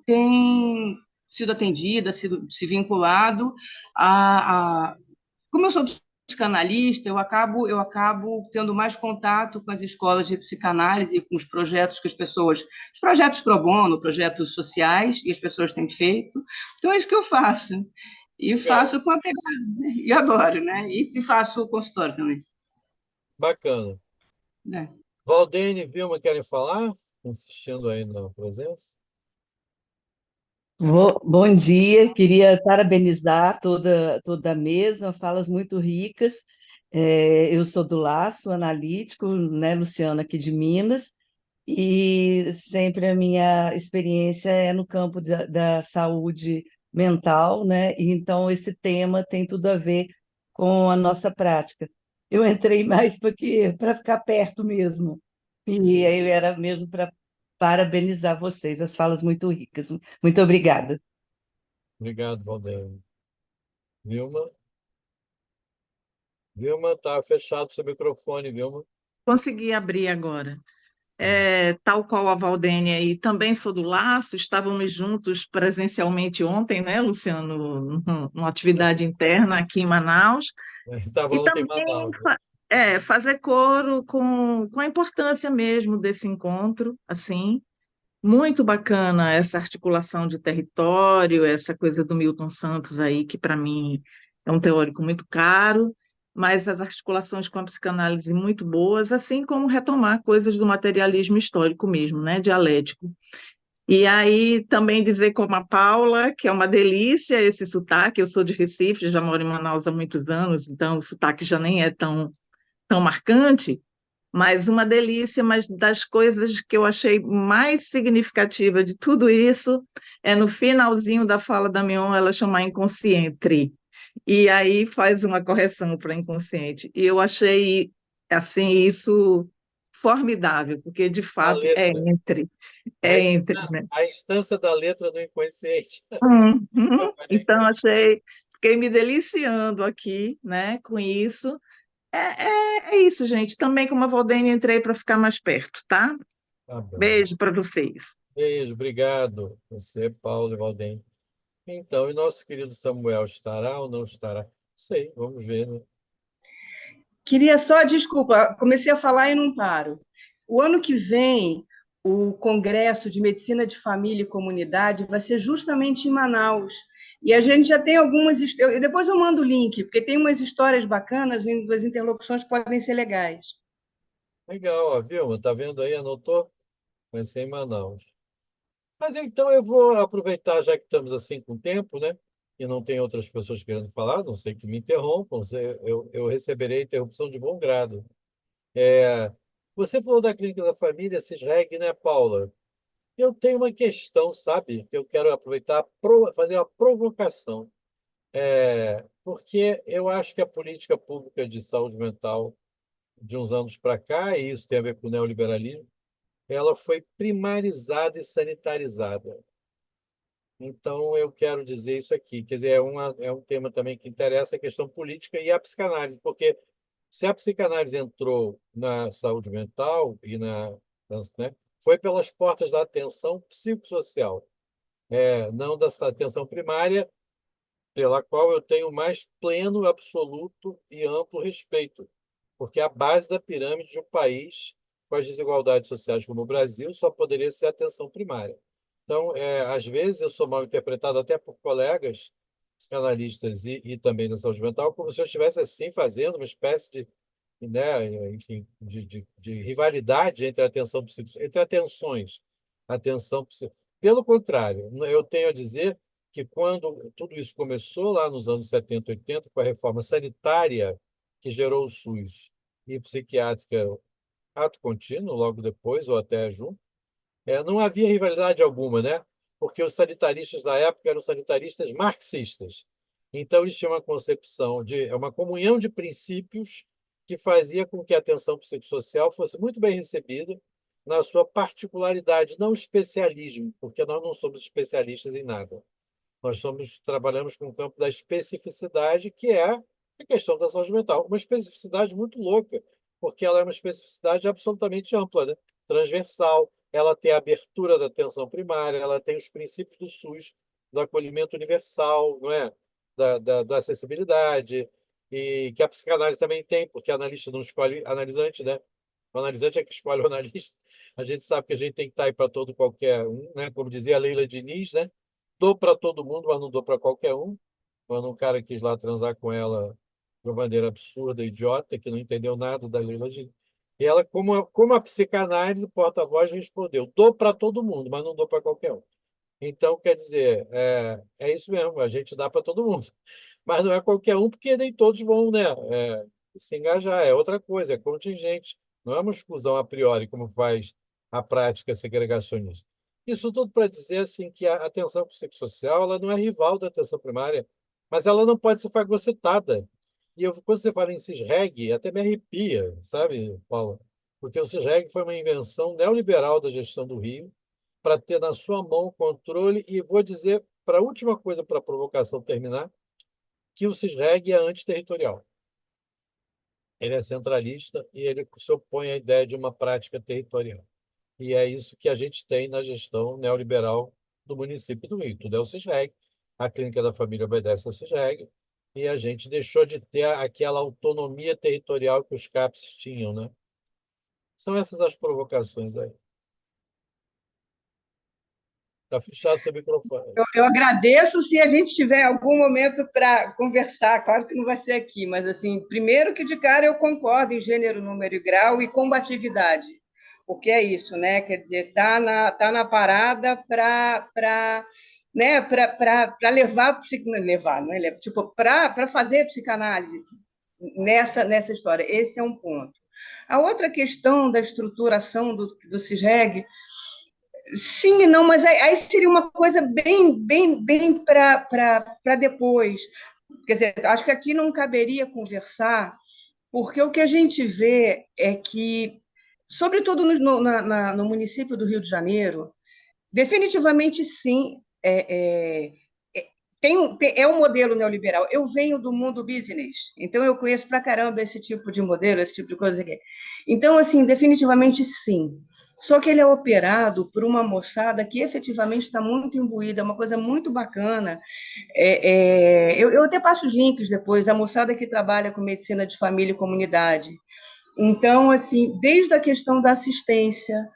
sido atendida, se vinculado como eu sou psicanalista, eu acabo tendo mais contato com as escolas de psicanálise e com os projetos que os projetos pro bono, projetos sociais, e as pessoas têm feito. Então, é isso que eu faço. E faço com a pegada, né? E adoro, né? E faço o consultório também. Bacana. É. Valdene e Vilma querem falar? Insistindo aí na presença. Bom dia, queria parabenizar toda a mesa, falas muito ricas. Eu sou do Laço Analítico, né, Luciana, aqui de Minas, e sempre a minha experiência é no campo da saúde mental, né? E então esse tema tem tudo a ver com a nossa prática. Eu entrei mais para ficar perto mesmo, e aí era mesmo para parabenizar vocês, as falas muito ricas. Muito obrigada. Obrigado, Valdene. Vilma? Vilma, está fechado o seu microfone, Vilma. Consegui abrir agora. Tal qual a Valdênia aí, também sou do Laço, estávamos juntos presencialmente ontem, né, Luciano, numa atividade interna aqui em Manaus, Estava e ontem em também Manaus, né? fazer coro com a importância mesmo desse encontro, assim, muito bacana essa articulação de território, essa coisa do Milton Santos aí, que para mim é um teórico muito caro, mas as articulações com a psicanálise muito boas, assim como retomar coisas do materialismo histórico mesmo, né, dialético. E aí também dizer como a Paula, que é uma delícia esse sotaque, eu sou de Recife, já moro em Manaus há muitos anos, então o sotaque já nem é tão marcante, mas uma delícia, mas das coisas que eu achei mais significativa de tudo isso é no finalzinho da fala da Mion, ela chamar inconsciente, e aí faz uma correção para inconsciente. E eu achei, assim, isso formidável, porque de A fato letra. é entre, né? A instância da letra do inconsciente. Uhum. Então, fiquei me deliciando aqui, né, com isso. É isso, gente. Também, como a Valdênia, entrei para ficar mais perto, tá? Tá bom. Beijo para vocês. Beijo, obrigado. Você, Paulo e Valdene. Então, e nosso querido Samuel estará ou não estará? Não sei, vamos ver, né? Queria só, desculpa, comecei a falar e não paro. O ano que vem, o Congresso de Medicina de Família e Comunidade vai ser justamente em Manaus. E a gente já tem algumas... Depois eu mando o link, porque tem umas histórias bacanas, as interlocuções podem ser legais. Legal, ó, Vilma, tá vendo aí? Anotou? Vai ser em Manaus. Mas então eu vou aproveitar, já que estamos assim com tempo, né? E não tem outras pessoas querendo falar, não sei que me interrompam, eu receberei interrupção de bom grado. Você falou da Clínica da Família, CISREG, né, Paula? Eu tenho uma questão, sabe, que eu quero aproveitar, fazer uma provocação. Porque eu acho que a política pública de saúde mental de uns anos para cá, e isso tem a ver com o neoliberalismo, ela foi primarizada e sanitarizada. Então, eu quero dizer isso aqui. Quer dizer, é um tema também que interessa a questão política e a psicanálise, porque se a psicanálise entrou na saúde mental né, foi pelas portas da atenção psicossocial, não da atenção primária, pela qual eu tenho mais pleno, absoluto e amplo respeito, porque a base da pirâmide de um país com as desigualdades sociais como o Brasil só poderia ser a atenção primária. Então, às vezes eu sou mal interpretado até por colegas psicanalistas e também da saúde mental, como se eu estivesse assim fazendo uma espécie de, né, enfim, de rivalidade entre a atenção entre atenções, pelo contrário, eu tenho a dizer que quando tudo isso começou lá nos anos 70, 80, com a reforma sanitária que gerou o SUS e psiquiátrica ato contínuo, logo depois ou até junto, não havia rivalidade alguma, né? Porque os sanitaristas da época eram sanitaristas marxistas. Então, eles tinham uma concepção de uma comunhão de princípios que fazia com que a atenção psicossocial fosse muito bem recebida na sua particularidade, não especialismo, porque nós não somos especialistas em nada. Trabalhamos com o campo da especificidade, que é a questão da saúde mental. Uma especificidade muito louca, porque ela é uma especificidade absolutamente ampla, né? Transversal. Ela tem a abertura da atenção primária, ela tem os princípios do SUS, do acolhimento universal, não é? Da acessibilidade, e que a psicanálise também tem, porque a analista não escolhe analisante, né? O analisante é que escolhe o analista. A gente sabe que a gente tem que estar aí para todo qualquer um, né? Como dizia a Leila Diniz, né? Dou para todo mundo, mas não dou para qualquer um. Quando um cara quis lá transar com ela de uma maneira absurda, idiota, que não entendeu nada da Leila Diniz. E ela, como a psicanálise, porta-voz respondeu: dou para todo mundo, mas não dou para qualquer um. Então, quer dizer, é isso mesmo, a gente dá para todo mundo. Mas não é qualquer um, porque nem todos vão, né, se engajar. É outra coisa, é contingente. Não é uma exclusão a priori, como faz a prática segregacionista. Isso tudo para dizer assim, que a atenção psicossocial ela não é rival da atenção primária, mas ela não pode ser fagocitada. Quando você fala em CISREG, até me arrepia, sabe, Paula? Porque o CISREG foi uma invenção neoliberal da gestão do Rio, para ter na sua mão o controle, e vou dizer, para a última coisa, para a provocação terminar, que o CISREG é antiterritorial. Ele é centralista e ele se opõe à ideia de uma prática territorial. E é isso que a gente tem na gestão neoliberal do município do Rio. Tudo é o CISREG, a Clínica da Família obedece ao CISREG, e a gente deixou de ter aquela autonomia territorial que os CAPs tinham, né? São essas as provocações aí. Está fechado seu microfone. Eu agradeço se a gente tiver algum momento para conversar, claro que não vai ser aqui, mas assim, primeiro que de cara eu concordo em gênero, número e grau e combatividade, porque é isso, né? Quer dizer, tá na parada para né, levar, não é? Tipo, para fazer psicanálise nessa história. Esse é um ponto. A outra questão da estruturação do CISREG, sim e não, mas aí seria uma coisa bem para depois. Quer dizer, acho que aqui não caberia conversar, porque o que a gente vê é que, sobretudo no município do Rio de Janeiro, definitivamente sim, é um modelo neoliberal. Eu venho do mundo business, então eu conheço pra caramba esse tipo de modelo, esse tipo de coisa aqui. Então, assim, definitivamente sim. Só que ele é operado por uma moçada que efetivamente está muito imbuída, é uma coisa muito bacana. Eu até passo os links depois, a moçada que trabalha com medicina de família e comunidade. Então, assim, desde a questão da assistência,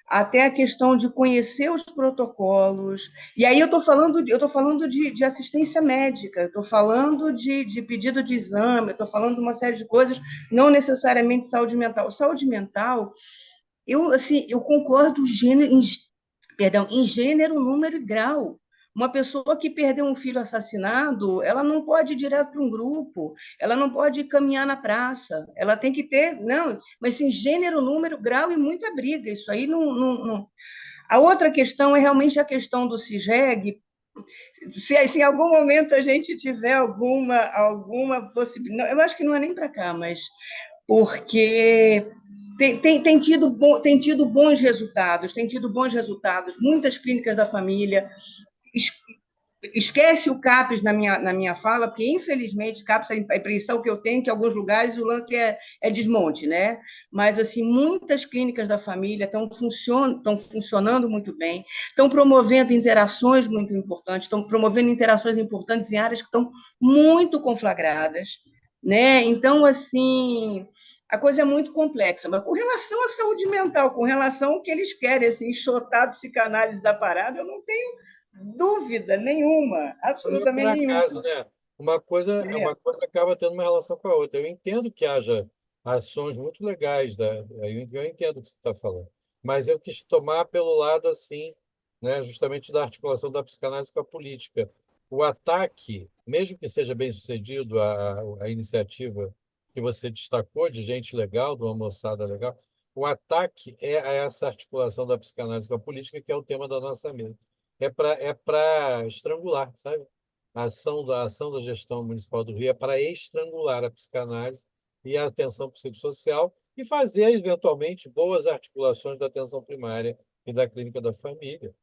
até a questão de conhecer os protocolos. E aí eu tô falando de assistência médica, eu estou falando de pedido de exame, eu estou falando de uma série de coisas, não necessariamente saúde mental. Saúde mental, assim, eu concordo em gênero, número e grau. Uma pessoa que perdeu um filho assassinado, ela não pode ir direto para um grupo, ela não pode caminhar na praça, ela tem que ter, não, mas sim, gênero, número, grau e muita briga. Isso aí não. A outra questão é realmente a questão do CISREG. Se em algum momento a gente tiver alguma possibilidade, eu acho que não é nem para cá, mas porque tem tido bons resultados, muitas clínicas da família. Esquece o CAPES na minha fala, porque, infelizmente, CAPES, a impressão que eu tenho é que, em alguns lugares, o lance é desmonte, né? Mas, assim, muitas clínicas da família estão funcionando muito bem, estão promovendo interações muito importantes, estão promovendo interações importantes em áreas que estão muito conflagradas, né? Então, assim, a coisa é muito complexa. Mas, com relação à saúde mental, com relação ao que eles querem, assim, enxotar a psicanálise da parada, eu não tenho dúvida nenhuma, Não é por absolutamente nenhuma. acaso, né? Uma coisa acaba tendo uma relação com a outra. Eu entendo que haja ações muito legais, eu entendo o que você está falando, mas eu quis tomar pelo lado assim, né, justamente da articulação da psicanálise com a política. O ataque, mesmo que seja bem sucedido a iniciativa que você destacou de gente legal, de uma moçada legal, o ataque é a essa articulação da psicanálise com a política, que é o tema da nossa mesa. É para estrangular, sabe? A ação da gestão municipal do Rio é para estrangular a psicanálise e a atenção psicossocial e fazer, eventualmente, boas articulações da atenção primária e da clínica da família,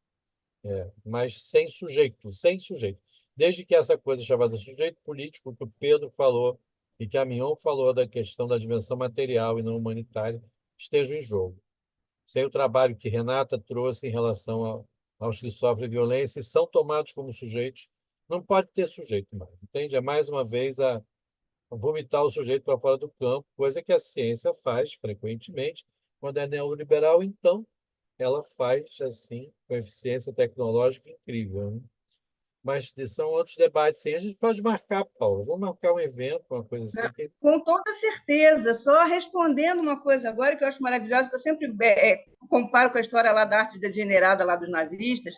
mas sem sujeito, sem sujeito. Desde que essa coisa chamada sujeito político, que o Pedro falou e que a Mignon falou da questão da dimensão material e não humanitária, esteja em jogo. Sem o trabalho que Renata trouxe em relação aos que sofrem violência e são tomados como sujeitos, não pode ter sujeito mais, entende? É mais uma vez a vomitar o sujeito para fora do campo, coisa que a ciência faz frequentemente. Quando é neoliberal, então, ela faz assim, com eficiência tecnológica incrível, né? Mas são outros debates, sim. A gente pode marcar, Paulo. Vamos marcar um evento, uma coisa assim. Com toda certeza. Só respondendo uma coisa agora que eu acho maravilhosa, que eu sempre comparo com a história lá da arte degenerada lá dos nazistas.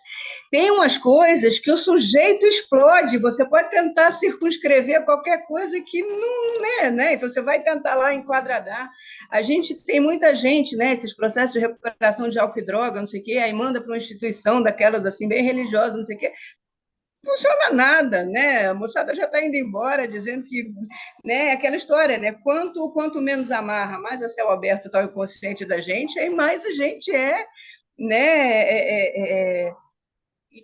Tem umas coisas que o sujeito explode. Você pode tentar circunscrever qualquer coisa que não é, né? Então você vai tentar lá enquadrar. A gente tem muita gente, né? Esses processos de recuperação de álcool e droga, não sei o quê, aí manda para uma instituição daquelas assim bem religiosas, não sei o quê, funciona nada, né? A moçada já está indo embora, dizendo que, né, aquela história, né? Quanto menos amarra, mais a céu aberto está o inconsciente da gente, aí mais a gente né,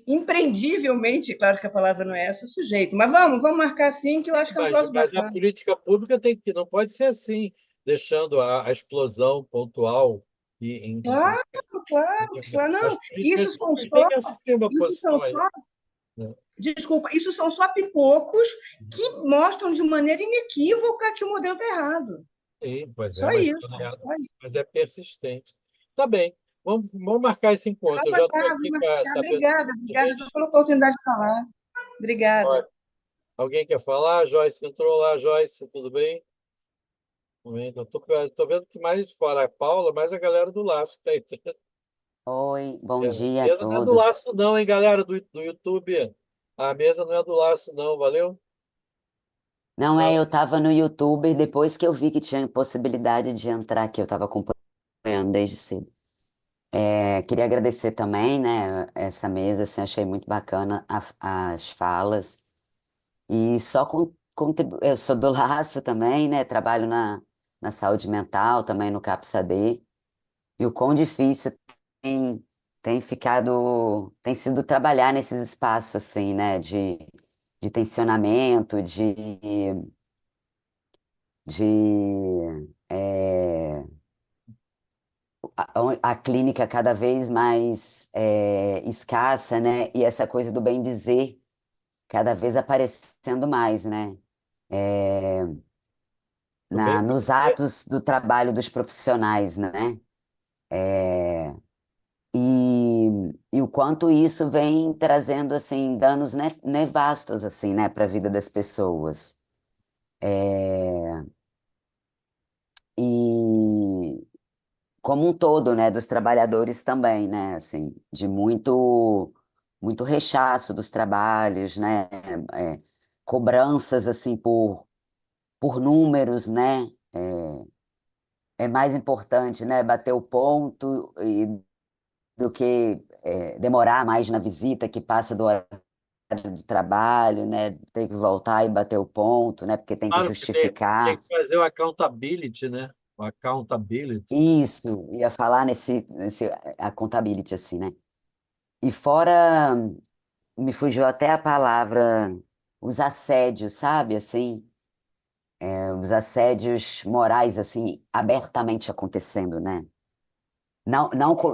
impreendivelmente, claro que a palavra não é essa, sujeito. Mas vamos marcar sim, que eu acho que é um próximo Mas a bacana. política pública não pode ser assim, deixando a explosão pontual Claro, claro. Não, as políticas públicas têm que assumir uma isso são posição aí, só, né? desculpa, isso são só pipocos que mostram de maneira inequívoca que o modelo está errado. Sim, pois é, Só mas, isso. mas é persistente. Tá bem, vamos marcar esse encontro. Eu já estou aqui com essa Obrigada gente. pela oportunidade de falar. Obrigada. Alguém quer falar? Joyce entrou lá. Joyce, tudo bem? Estou vendo que mais fora a Paula, mais a galera do Laço que está entrando. Oi, bom A dia a mesa não é do todos. Laço, não, hein, galera do YouTube. A mesa não é do Laço, não, valeu? Não Não. eu estava no YouTube depois que eu vi que tinha possibilidade de entrar aqui, eu estava acompanhando desde cedo. Queria agradecer também, né, essa mesa, assim, achei muito bacana as falas. E só eu sou do Laço também, né, trabalho na saúde mental, também no CAPS-AD. E o quão difícil tem sido trabalhar nesses espaços, assim, né, de tensionamento, a clínica cada vez mais escassa, né, e essa coisa do bem dizer cada vez aparecendo mais, né, é, Tudo bem? nos atos do trabalho dos profissionais, né. e o quanto isso vem trazendo assim danos nefastos assim, né, para a vida das pessoas. É, e como um todo, né, dos trabalhadores também, né, assim, de muito rechaço dos trabalhos, né, é, cobranças assim por números, né, é mais importante, né, bater o ponto do que demorar mais na visita que passa do horário de trabalho, né, ter que voltar e bater o ponto, né, porque tem que Claro que tem justificar. que fazer o accountability, né? O accountability. Isso, ia falar nesse accountability, assim, né? E fora, me fugiu até a palavra, os assédios, sabe, assim, os assédios morais, assim, abertamente acontecendo, né?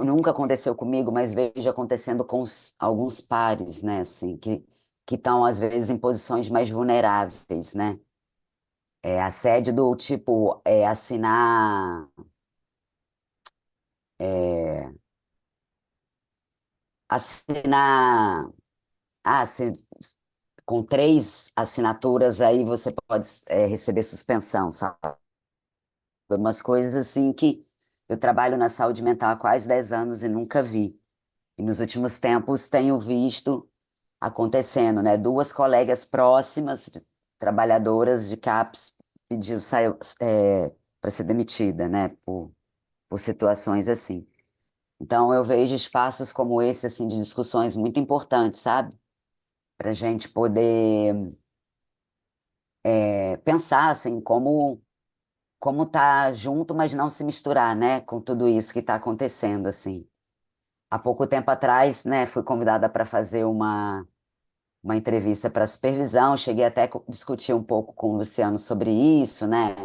Nunca aconteceu comigo, mas vejo acontecendo com alguns pares, né, assim, que estão, às vezes, em posições mais vulneráveis, né? Assédio do tipo, é, assinar, assim, com 3 assinaturas aí você pode receber suspensão, sabe? Umas coisas assim que eu trabalho na saúde mental há quase 10 anos e nunca vi. E nos últimos tempos tenho visto acontecendo, né? 2 colegas próximas, trabalhadoras de CAPS, pediu para ser demitida, né? Por situações assim. Então eu vejo espaços como esse, assim, de discussões muito importantes, sabe? Para a gente poder pensar, assim, como tá junto, mas não se misturar, né? Com tudo isso que está acontecendo, assim. Há pouco tempo atrás, né, fui convidada para fazer uma entrevista para supervisão, cheguei até a discutir um pouco com o Luciano sobre isso, né,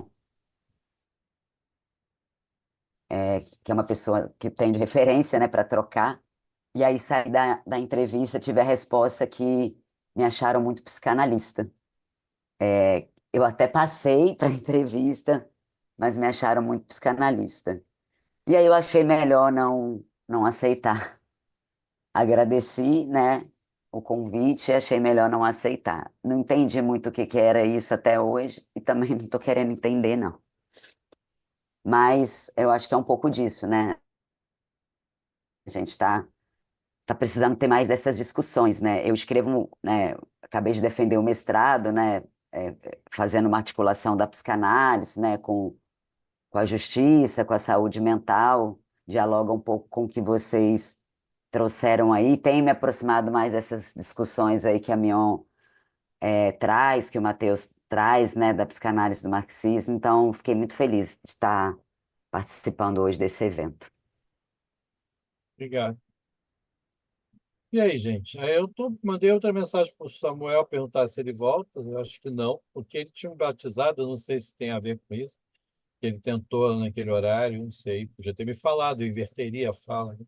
que é uma pessoa que tem de referência, né, para trocar, e aí saí da entrevista, tive a resposta que me acharam muito psicanalista. Eu até passei para a entrevista, mas me acharam muito psicanalista. E aí eu achei melhor não aceitar. Agradeci, né, o convite e achei melhor não aceitar. Não entendi muito o que que era isso até hoje e também não estou querendo entender, não. Mas eu acho que é um pouco disso, né? A gente tá precisando ter mais dessas discussões, né? Eu escrevo, né, acabei de defender o mestrado, né, fazendo uma articulação da psicanálise, né, com a justiça, com a saúde mental, dialoga um pouco com o que vocês trouxeram aí, tem me aproximado mais dessas discussões aí que a Mion traz, que o Matheus traz, né, da psicanálise do marxismo, então fiquei muito feliz de estar participando hoje desse evento. Obrigado. E aí, gente? Aí mandei outra mensagem para o Samuel perguntar se ele volta. Eu acho que não, porque ele tinha um batizado, eu não sei se tem a ver com isso, que ele tentou naquele horário, não sei. Podia ter me falado, eu inverteria a fala, né?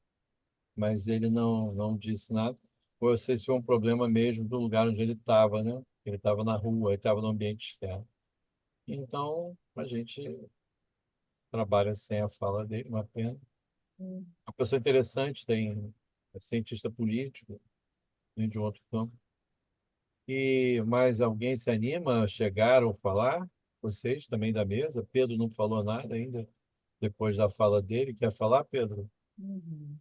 Mas ele não disse nada. Ou eu sei se foi um problema mesmo do lugar onde ele estava, né? Ele estava na rua, ele estava no ambiente externo. Então, a gente trabalha sem a fala dele, uma pena. Uma pessoa interessante, é cientista político, vem de um outro campo. E mais alguém se anima a chegar ou falar? Vocês também da mesa? Pedro não falou nada ainda, depois da fala dele. Quer falar, Pedro? Uhum.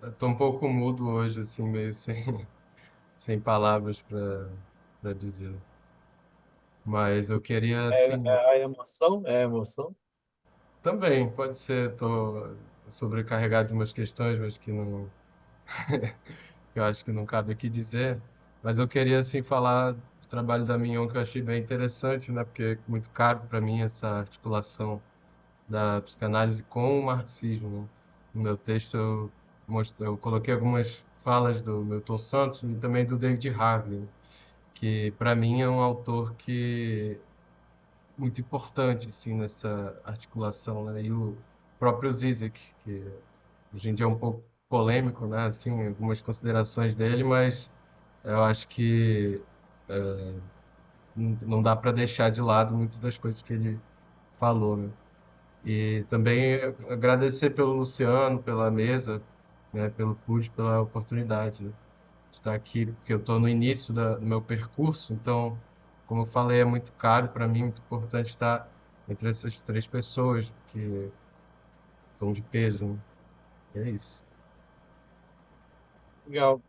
Estou um pouco mudo hoje, assim, meio sem palavras para dizer. Mas eu queria, assim, É a emoção? É a emoção? também, pode ser, estou sobrecarregado de umas questões, mas que não, que eu acho que não cabe aqui dizer. Mas eu queria, assim, falar do trabalho da Mignon, que eu achei bem interessante, né? Porque é muito caro para mim essa articulação da psicanálise com o marxismo, né? No meu texto eu coloquei algumas falas do Milton Santos e também do David Harvey, né? Que para mim é um autor que muito importante assim nessa articulação, né? E o próprio Zizek, que hoje em dia é um pouco polêmico, né? Assim, algumas considerações dele, mas eu acho que não dá para deixar de lado muitas das coisas que ele falou, né? E também agradecer pelo Luciano, pela mesa, né, pelo PUD, pela oportunidade, né, de estar aqui, porque eu estou no início do meu percurso, então, como eu falei, é muito caro para mim, muito importante estar entre essas três pessoas que são de peso, né? E é isso. Legal.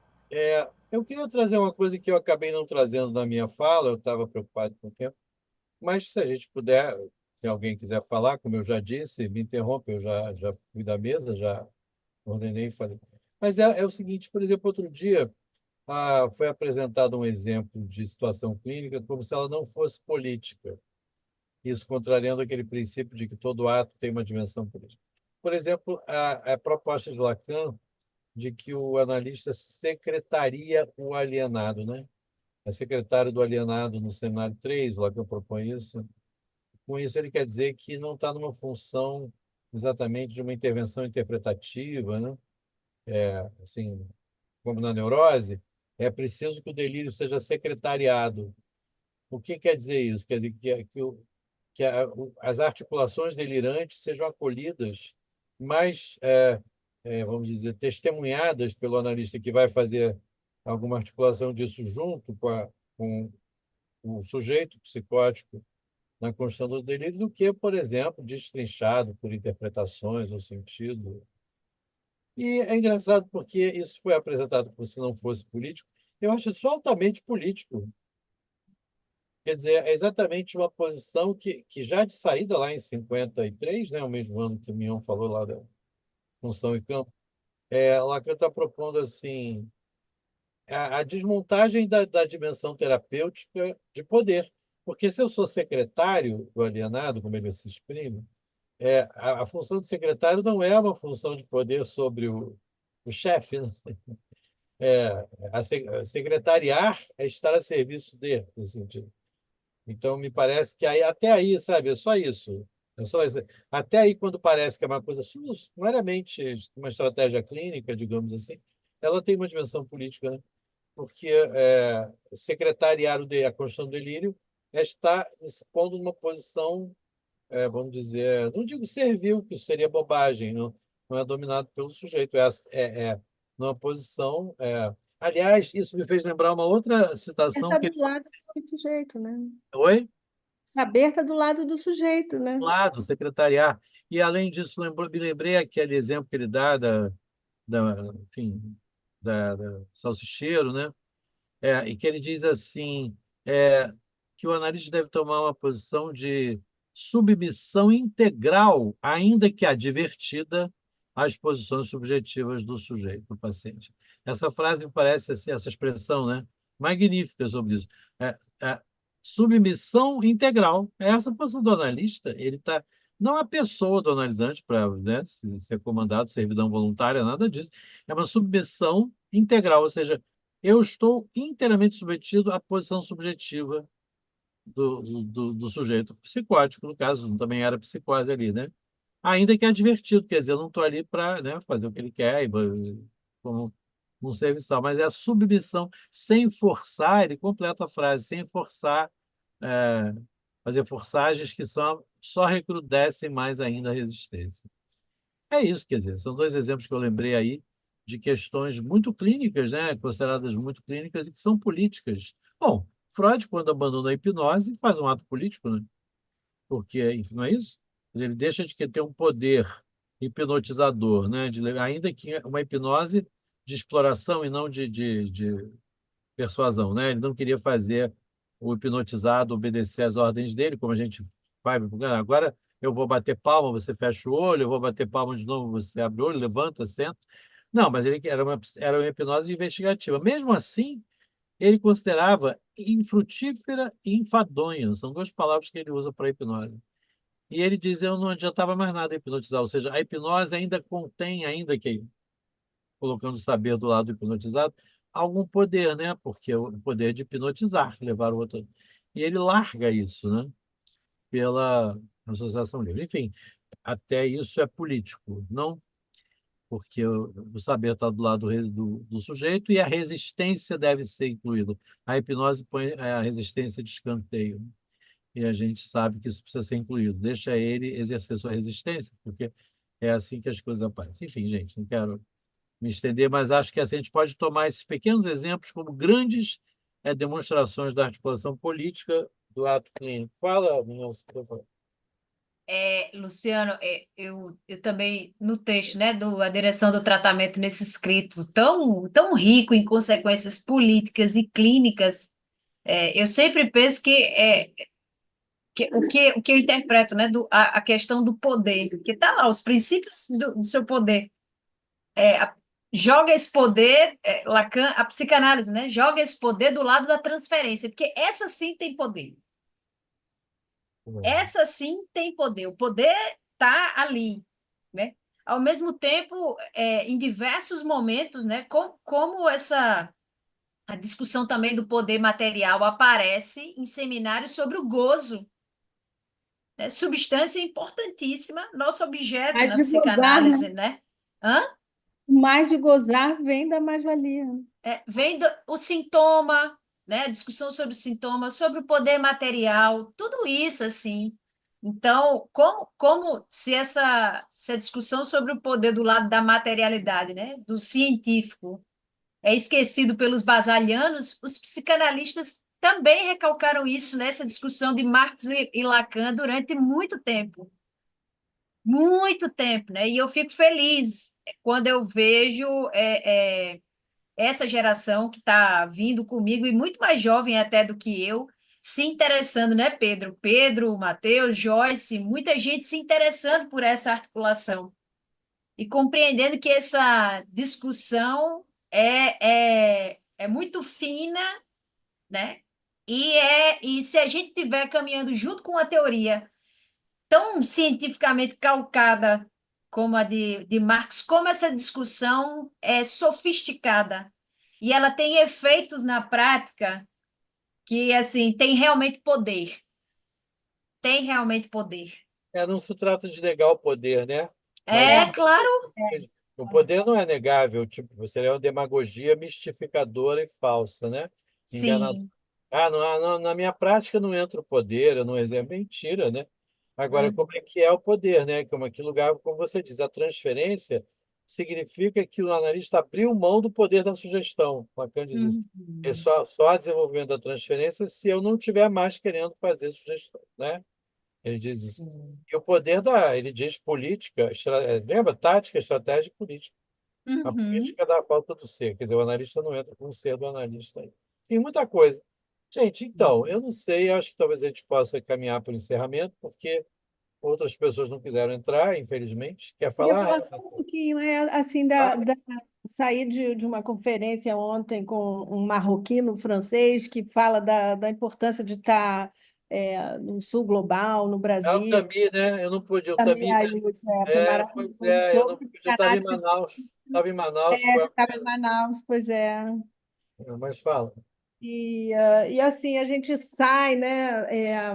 Eu queria trazer uma coisa que eu acabei não trazendo na minha fala, eu estava preocupado com o tempo, mas se a gente puder, se alguém quiser falar, como eu já disse, me interrompe, eu já fui da mesa, já ordenei e falei. Mas é o seguinte, por exemplo, outro dia foi apresentado um exemplo de situação clínica como se ela não fosse política, isso contrariando aquele princípio de que todo ato tem uma dimensão política. Por exemplo, a proposta de Lacan de que o analista secretaria o alienado, né? É secretário do alienado no cenário 3, lá que eu proponho isso. Com isso, ele quer dizer que não está numa função exatamente de uma intervenção interpretativa, né? Assim, como na neurose, é preciso que o delírio seja secretariado. O que quer dizer isso? Quer dizer que as articulações delirantes sejam acolhidas, mas, vamos dizer, testemunhadas pelo analista que vai fazer alguma articulação disso junto com o sujeito psicótico na construção do delírio, do que, por exemplo, destrinchado por interpretações ou sentido. E é engraçado porque isso foi apresentado como se não fosse político. Eu acho isso altamente político. Quer dizer, é exatamente uma posição que já de saída lá em 53, né, o mesmo ano que o Mion falou lá da função e campo, Lacan está propondo assim a desmontagem da dimensão terapêutica de poder. Porque se eu sou secretário do alienado, como ele se exprime, a função de secretário não é uma função de poder sobre o chefe, né? Secretariar é estar a serviço de, nesse sentido. Então, me parece que até aí, sabe, é só isso. É só isso. Até aí, quando parece que é uma coisa meramente uma estratégia clínica, digamos assim, ela tem uma dimensão política, né? Porque secretariar a construção do delírio é estar se pondo numa posição, vamos dizer, não digo servil, que isso seria bobagem, não é dominado pelo sujeito, numa posição. Aliás, isso me fez lembrar uma outra citação Está que do ele. lado do sujeito, né? Oi? Saber está do lado do sujeito, né? Lado, secretariar. E, além disso, me lembrei aquele exemplo que ele dá enfim, da salsicheiro, né? E que ele diz assim, que o analista deve tomar uma posição de submissão integral, ainda que advertida, às posições subjetivas do sujeito, do paciente. Essa frase me parece, assim, essa expressão, né, magnífica sobre isso. É, é, submissão integral. É essa posição do analista, ele está. Não a pessoa do analisante para, né, ser comandado, servidão voluntária, nada disso. É uma submissão integral, ou seja, eu estou inteiramente submetido à posição subjetiva do sujeito psicótico, no caso, também era psicose ali, né? Ainda que advertido, quer dizer, eu não estou ali para, né, fazer o que ele quer, como um serviçal, mas é a submissão sem forçar, ele completa a frase, sem forçar, é, fazer forçagens que só recrudescem mais ainda a resistência. É isso, quer dizer, são dois exemplos que eu lembrei aí de questões muito clínicas, né, consideradas muito clínicas e que são políticas. Bom, Freud, quando abandona a hipnose, faz um ato político, né? Porque, enfim, não é isso? Quer dizer, ele deixa de ter um poder hipnotizador, né? Ainda que uma hipnose de exploração e não de persuasão, né? Ele não queria fazer o hipnotizado obedecer às ordens dele, como a gente vai. Agora eu vou bater palma, você fecha o olho, eu vou bater palma de novo, você abre o olho, levanta, senta. Não, mas ele era uma hipnose investigativa. Mesmo assim, ele considerava infrutífera e enfadonha. São duas palavras que ele usa para hipnose. E ele diz, eu não adiantava mais nada hipnotizar. Ou seja, a hipnose ainda contém, ainda que colocando o saber do lado do hipnotizado, algum poder, né? Porque o poder de hipnotizar, levar o outro. E ele larga isso, né? Pela associação livre. Enfim, até isso é político, não porque o saber está do lado do sujeito e a resistência deve ser incluída. A hipnose põe a resistência de escanteio. e a gente sabe que isso precisa ser incluído. Deixa ele exercer sua resistência, porque é assim que as coisas aparecem. Enfim, gente, não quero me estender, mas acho que assim, a gente pode tomar esses pequenos exemplos como grandes demonstrações da articulação política do ato clínico. Fala, Mendonça, por favor. Luciano, eu também, no texto, né, a direção do tratamento nesse escrito tão rico em consequências políticas e clínicas, eu sempre penso que eu interpreto, né, a questão do poder, que está lá, os princípios do seu poder. Joga esse poder, Lacan, a psicanálise, né, joga esse poder do lado da transferência, porque essa sim tem poder. Essa sim tem poder. O poder está ali, né? Ao mesmo tempo, em diversos momentos, né, como a discussão também do poder material aparece em seminários sobre o gozo, né? Substância importantíssima, nosso objeto Mais na de gozar, né? psicanálise, né? Hã? Mais de gozar vem da mais-valia. Vem o sintoma, né? Discussão sobre sintoma, sobre o poder material, tudo isso, assim. Então, como se a discussão sobre o poder do lado da materialidade, né? Do científico, é esquecido pelos basalianos, os psicanalistas também recalcaram isso nessa discussão de Marx e Lacan durante muito tempo, né? E eu fico feliz quando eu vejo essa geração que está vindo comigo e muito mais jovem até do que eu, se interessando, né, Pedro? Pedro, Matheus, Joyce, muita gente se interessando por essa articulação e compreendendo que essa discussão é muito fina, né? E se a gente estiver caminhando junto com a teoria tão cientificamente calcada como a de Marx, como essa discussão é sofisticada e ela tem efeitos na prática que, assim, tem realmente poder. Não se trata de negar o poder, né? Mas Claro, o poder não é negável, tipo, seria uma demagogia mistificadora e falsa, né? Enganadora. sim. Não, na minha prática não entra o poder, eu não exemplo, mentira, né? Agora, Hum, como é que é o poder, né? Como que lugar, como você diz, a transferência significa que o analista abriu mão do poder da sugestão. Lacan diz isso. É hum, só há desenvolvimento da transferência se eu não estiver mais querendo fazer sugestão, né? Ele diz isso. sim. E o poder ele diz política, lembra? Tática, estratégia e política. A Uhum. política da falta do ser, quer dizer, o analista não entra com o ser do analista aí. Tem muita coisa. Gente, então, eu não sei, acho que talvez a gente possa caminhar para o encerramento, porque outras pessoas não quiseram entrar, infelizmente. Quer Queria falar? falar só um pouquinho, assim, sair de uma conferência ontem com um marroquino francês que fala da importância de estar no sul global, no É o Brasil. Tami, né? Eu não pude, o Também Tami, aí, foi pois maravilhoso, é, eu não sobre pude, eu estava em psicanálise, Manaus, foi a estava em pena. Manaus, pois é. Mas fala. E assim, a gente sai, né?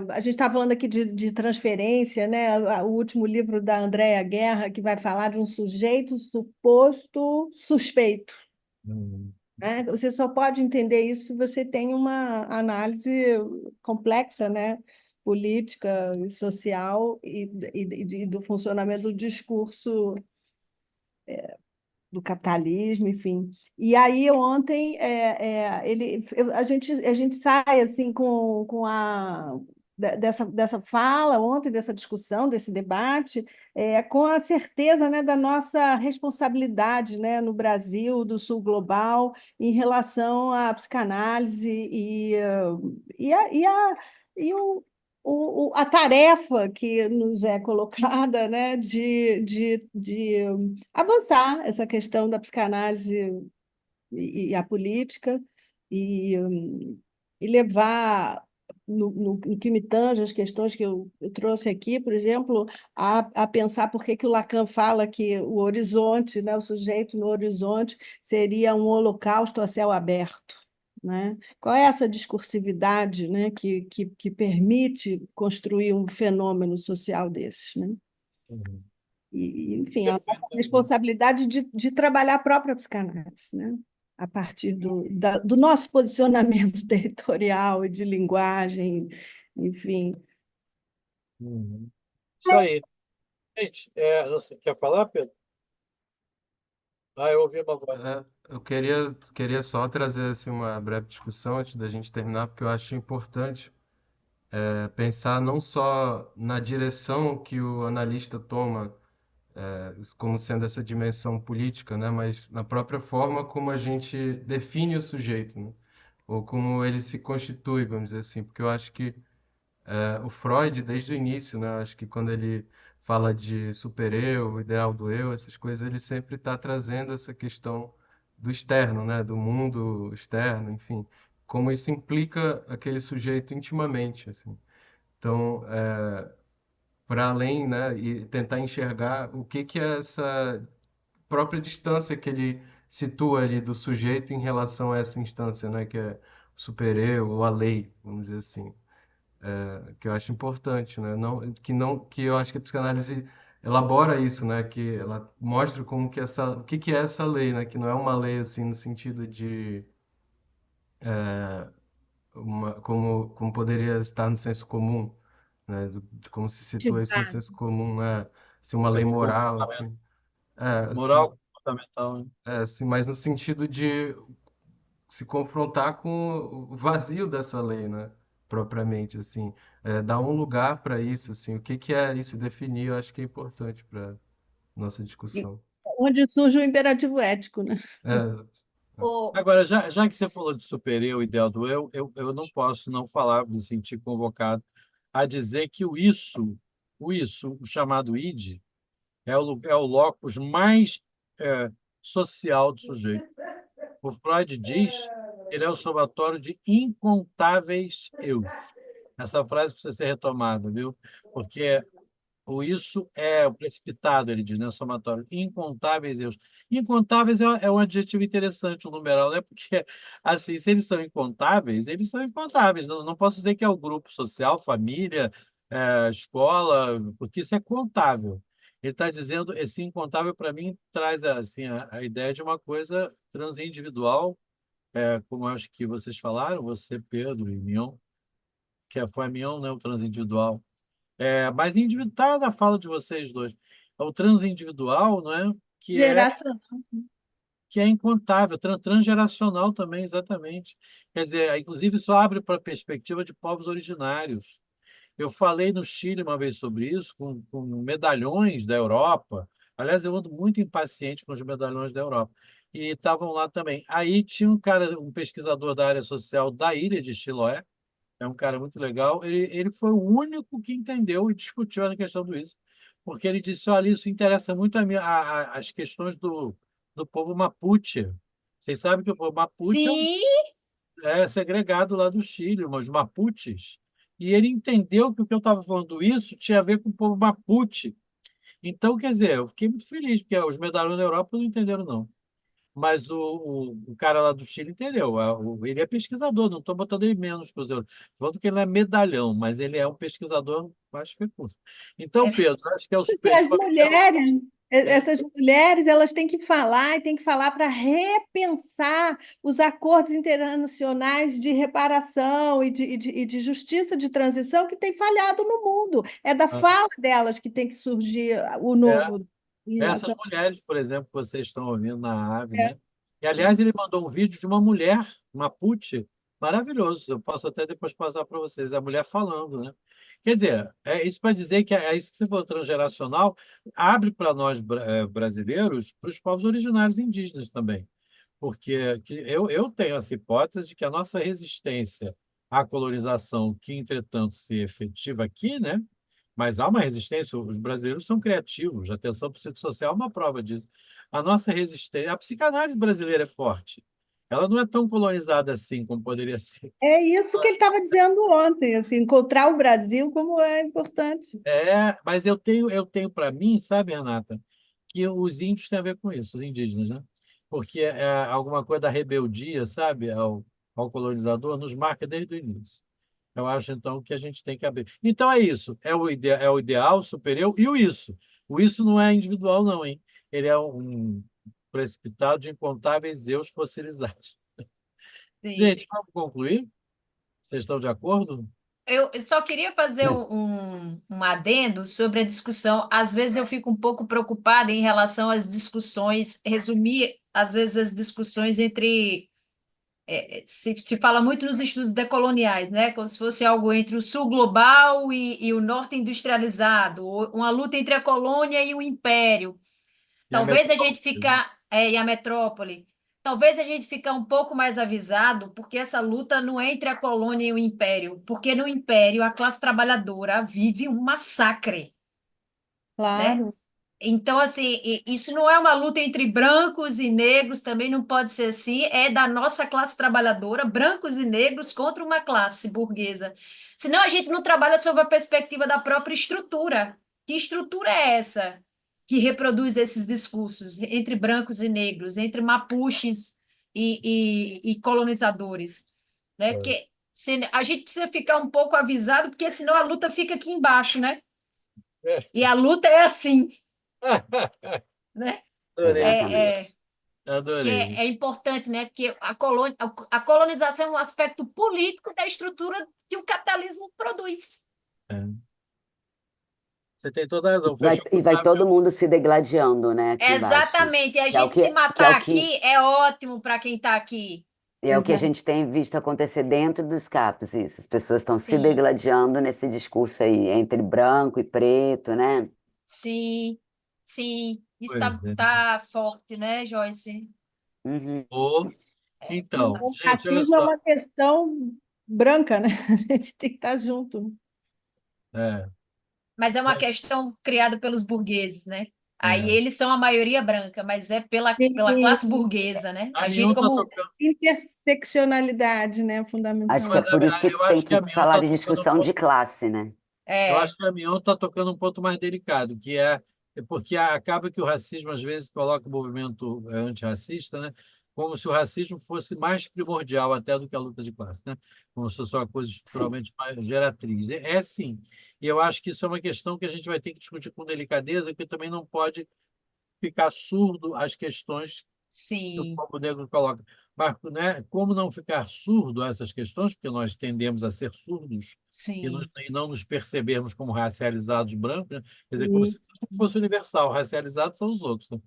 A gente está falando aqui de transferência, né? O último livro da Andréa Guerra, que vai falar de um sujeito suposto suspeito, Hum, né? Você só pode entender isso se você tem uma análise complexa, né? Política e social e do funcionamento do discurso do capitalismo, enfim. E aí ontem a gente sai assim com dessa fala ontem, dessa discussão, desse debate, com a certeza, né, da nossa responsabilidade, né, no Brasil, do Sul global, em relação à psicanálise e a tarefa que nos é colocada, né, de avançar essa questão da psicanálise e a política e levar no que me tange as questões que eu trouxe aqui, por exemplo, a pensar por que o Lacan fala que o horizonte, né, o sujeito no horizonte seria um holocausto a céu aberto, né? Qual é essa discursividade, né, que permite construir um fenômeno social desses, né? hum. Enfim, a nossa responsabilidade de trabalhar a própria psicanálise, né? A partir do nosso posicionamento territorial e de linguagem enfim. Uhum. Isso aí. Gente, você quer falar, Pedro? Ah, eu ouvi uma voz. Eu queria só trazer assim, uma breve discussão antes da gente terminar, porque eu acho importante pensar não só na direção que o analista toma, como sendo essa dimensão política, né, mas na própria forma como a gente define o sujeito, né, ou como ele se constitui, vamos dizer assim, porque eu acho que o Freud, desde o início, né, acho que quando ele fala de super-eu, ideal do eu, essas coisas, ele sempre está trazendo essa questão do externo, né, do mundo externo, enfim, como isso implica aquele sujeito intimamente, assim. Então, para além, né, e tentar enxergar o que que é essa própria distância que ele situa ali do sujeito em relação a essa instância, né, que é o super-eu ou a lei, vamos dizer assim, que eu acho importante, né? Que eu acho que a psicanálise elabora isso, né? Que ela mostra como que o que que é essa lei, né? Que não é uma lei assim no sentido de como poderia estar no senso comum, né? De como se situa isso no senso comum, né? Assim, uma lei De moral, comportamento, enfim. moral Assim, comportamental, né? assim, mas no sentido de se confrontar com o vazio dessa lei, né? Propriamente, assim, dar um lugar para isso, assim, o que que é isso, definir, eu acho que é importante para nossa E discussão. onde surge o imperativo ético, né? É, Ô, Agora, já que você falou de super-eu, ideal do eu não posso não falar, me sentir convocado a dizer que o chamado id, é o locus mais social do sujeito. O Freud diz que ele é o somatório de incontáveis eus. Essa frase precisa ser retomada, viu? Porque o isso é o precipitado, ele diz, né? Somatório. Incontáveis eus. Incontáveis é um adjetivo interessante, um numeral, né? Porque, assim, se eles são incontáveis, eles são incontáveis. Não posso dizer que é o grupo social, família, escola, porque isso é contável. Ele está dizendo, esse incontável, para mim, traz assim, a ideia de uma coisa transindividual, como eu acho que vocês falaram, você, Pedro e Mion, foi a Mion, né? O transindividual. Mas está na fala de vocês dois. É o transindividual, não é? Geracional. Que é incontável, transgeracional também, exatamente. Quer dizer, inclusive, isso abre para a perspectiva de povos originários. Eu falei no Chile uma vez sobre isso, com medalhões da Europa. Aliás, eu ando muito impaciente com os medalhões da Europa. E estavam lá também. Aí tinha um cara, um pesquisador da área social da ilha de Chiloé, é um cara muito legal. Ele foi o único que entendeu e discutiu a questão do isso, porque ele disse: olha, isso interessa muito as questões do povo Mapuche. Vocês sabem que o povo Mapuche sim, é segregado lá do Chile, os Mapuches. E ele entendeu que o que eu estava falando isso tinha a ver com o povo Mapuche. Então, quer dizer, eu fiquei muito feliz, porque os medalhões da Europa não entenderam, não. Mas o cara lá do Chile entendeu. Ele é pesquisador, não estou botando ele menos que os outros. Falando que ele não é medalhão, mas ele é um pesquisador mais recurso. Então, Pedro, acho que é o Porque super as papel. mulheres, essas mulheres, elas têm que falar e têm que falar para repensar os acordos internacionais de reparação e de justiça de transição que têm falhado no mundo. É da fala delas que tem que surgir o É, novo em essas relação. mulheres, por exemplo, que vocês estão ouvindo na AVE, né? E, aliás, ele mandou um vídeo de uma mulher, Mapuche, maravilhoso. Eu posso até depois passar para vocês. É a mulher falando, né? Quer dizer, é isso para dizer que é isso que você falou, transgeracional, abre para nós brasileiros, para os povos originários indígenas também. Porque eu tenho essa hipótese de que a nossa resistência à colonização, que entretanto se efetiva aqui, né? Mas há uma resistência, os brasileiros são criativos, a atenção psicossocial é uma prova disso. A nossa resistência, a psicanálise brasileira é forte. Ela não é tão colonizada assim como poderia ser. É isso que ele estava dizendo ontem, assim, encontrar o Brasil como é importante. Mas eu tenho para mim, sabe, Renata, que os índios têm a ver com isso, os indígenas, né? Porque alguma coisa da rebeldia, sabe, ao colonizador, nos marca desde o início. Eu acho, então, que a gente tem que abrir. Então, é isso. É o ideal, o super-eu e o isso. O isso não é individual, não, hein? Ele é um precipitado de incontáveis eus fossilizados. sim. Gente, vamos concluir? Vocês estão de acordo? Eu só queria fazer um adendo sobre a discussão. Às vezes eu fico um pouco preocupada em relação às discussões, resumir, às vezes, as discussões entre. Se fala muito nos estudos decoloniais, né? Como se fosse algo entre o sul global e o norte industrializado, ou uma luta entre a colônia e o império. E a Talvez a gente metrópole, né? ficar, e a metrópole, talvez a gente ficar um pouco mais avisado, porque essa luta não é entre a colônia e o império, porque no império a classe trabalhadora vive um massacre, né? Claro. Então, assim, isso não é uma luta entre brancos e negros, também não pode ser assim, é da nossa classe trabalhadora, brancos e negros contra uma classe burguesa. Senão a gente não trabalha sob a perspectiva da própria estrutura. Que estrutura é essa que reproduz esses discursos entre brancos e negros, entre mapuches e colonizadores? Né? Porque a gente precisa ficar um pouco avisado, porque senão a luta fica aqui embaixo, né? É. E a luta é assim, né? Adorei esse É, texto. é, acho que Adorei. é importante, né? Porque a colonização é um aspecto político da estrutura que o capitalismo produz. É. Você tem toda a razão. Vai, Fechou e com vai chave de todo ouro. mundo se degladiando, né, aqui embaixo. Exatamente. E a Que é o gente se que é matar o que aqui é ótimo para quem está aqui. é o que a Exato. gente tem visto acontecer dentro dos CAPs, isso. As pessoas estão se Sim, degladiando nesse discurso aí, entre branco e preto, né? sim, sim. Isso Pois está é. tá forte, né, Joyce? Uhum. Ô, E então, o gente, olha racismo é só. uma questão branca, né? A gente tem que estar junto. É, Mas é uma mas, questão criada pelos burgueses, né? Aí é. eles são a maioria branca, mas é pela classe E burguesa, né? A A gente, Mion está como. tocando, interseccionalidade, né? Acho que é mas Fundamental. na por isso que verdade eu tem acho que que a Mion falar está de tocando um discussão de ponto. classe, né? Eu É, acho que a Mion está tocando um ponto mais delicado, que é porque acaba que o racismo às vezes coloca o movimento antirracista, né? Como se o racismo fosse mais primordial até do que a luta de classe, né? Como se fosse uma coisa Sim, estruturalmente mais geratriz. É sim. E eu acho que isso é uma questão que a gente vai ter que discutir com delicadeza, porque também não pode ficar surdo às questões que o sim, povo negro coloca. Mas, né, como não ficar surdo a essas questões, porque nós tendemos a ser surdos sim. e não nos percebermos como racializados brancos, né? Quer dizer, como se Isso. isso fosse universal, racializados são os outros, né?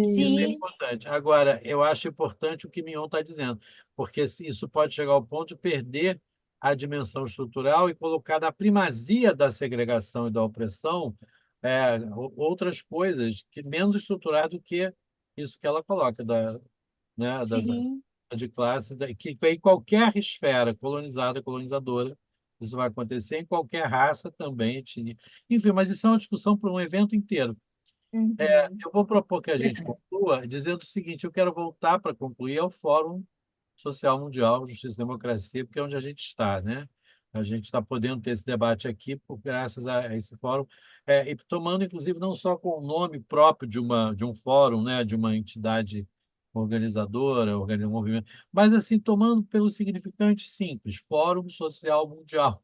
Isso é Sim, Sim, importante. Agora, eu acho importante o que Mignon está dizendo, porque isso pode chegar ao ponto de perder a dimensão estrutural e colocar na primazia da segregação e da opressão outras coisas que menos estruturadas do que isso que ela coloca, né, sim, de classe, que em qualquer esfera colonizada, colonizadora, isso vai acontecer em qualquer raça também, etnia. Enfim, mas isso é uma discussão para um evento inteiro. uhum, Eu vou propor que a gente conclua dizendo o seguinte: eu quero voltar para concluir ao Fórum Social Mundial, Justiça e Democracia, porque é onde a gente está, né? A gente está podendo ter esse debate aqui graças a esse fórum, e tomando, inclusive, não só com o nome próprio de um fórum, né? De uma entidade organizadora, um movimento, mas assim, tomando pelo significante simples, Fórum Social Mundial.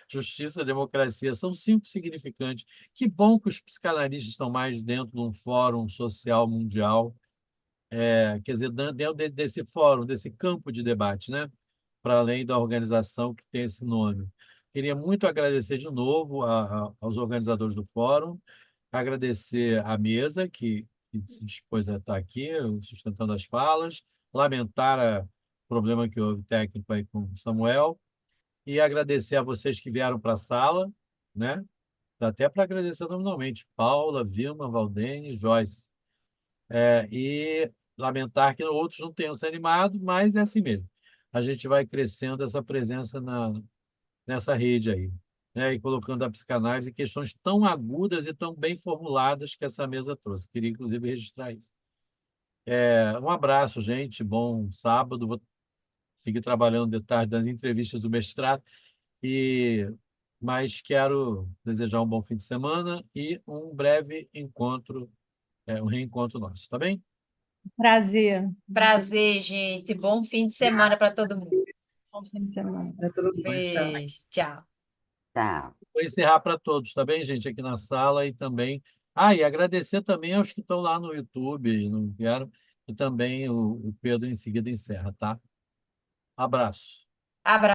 Justiça e democracia são cinco significantes. Que bom que os psicanalistas estão mais dentro de um fórum social mundial, quer dizer, dentro desse fórum, desse campo de debate, né? Para além da organização que tem esse nome. Queria muito agradecer de novo aos organizadores do fórum, agradecer à mesa que se dispôs a estar aqui, sustentando as falas, lamentar o problema que houve técnico aí com o Samuel, e agradecer a vocês que vieram para a sala, né? Dá até para agradecer nominalmente, Paula, Vilma, Valdene, Joyce. E lamentar que outros não tenham se animado, mas é assim mesmo. A gente vai crescendo essa presença nessa rede aí, né? E colocando a psicanálise em questões tão agudas e tão bem formuladas que essa mesa trouxe. Queria, inclusive, registrar isso. Um abraço, gente. Bom sábado. Vou seguir trabalhando de tarde nas entrevistas do mestrado. E mas quero desejar um bom fim de semana e um breve encontro, um reencontro nosso, tá bem? prazer. prazer, gente. Bom fim de semana para todo mundo. Bom fim de semana. Para todo mundo. Tchau. Beijo, tchau. tá. Vou encerrar para todos, tá bem, gente, aqui na sala e também. E agradecer também aos que estão lá no YouTube, não vieram, e também o Pedro em seguida encerra, tá? Abraço. Abraço.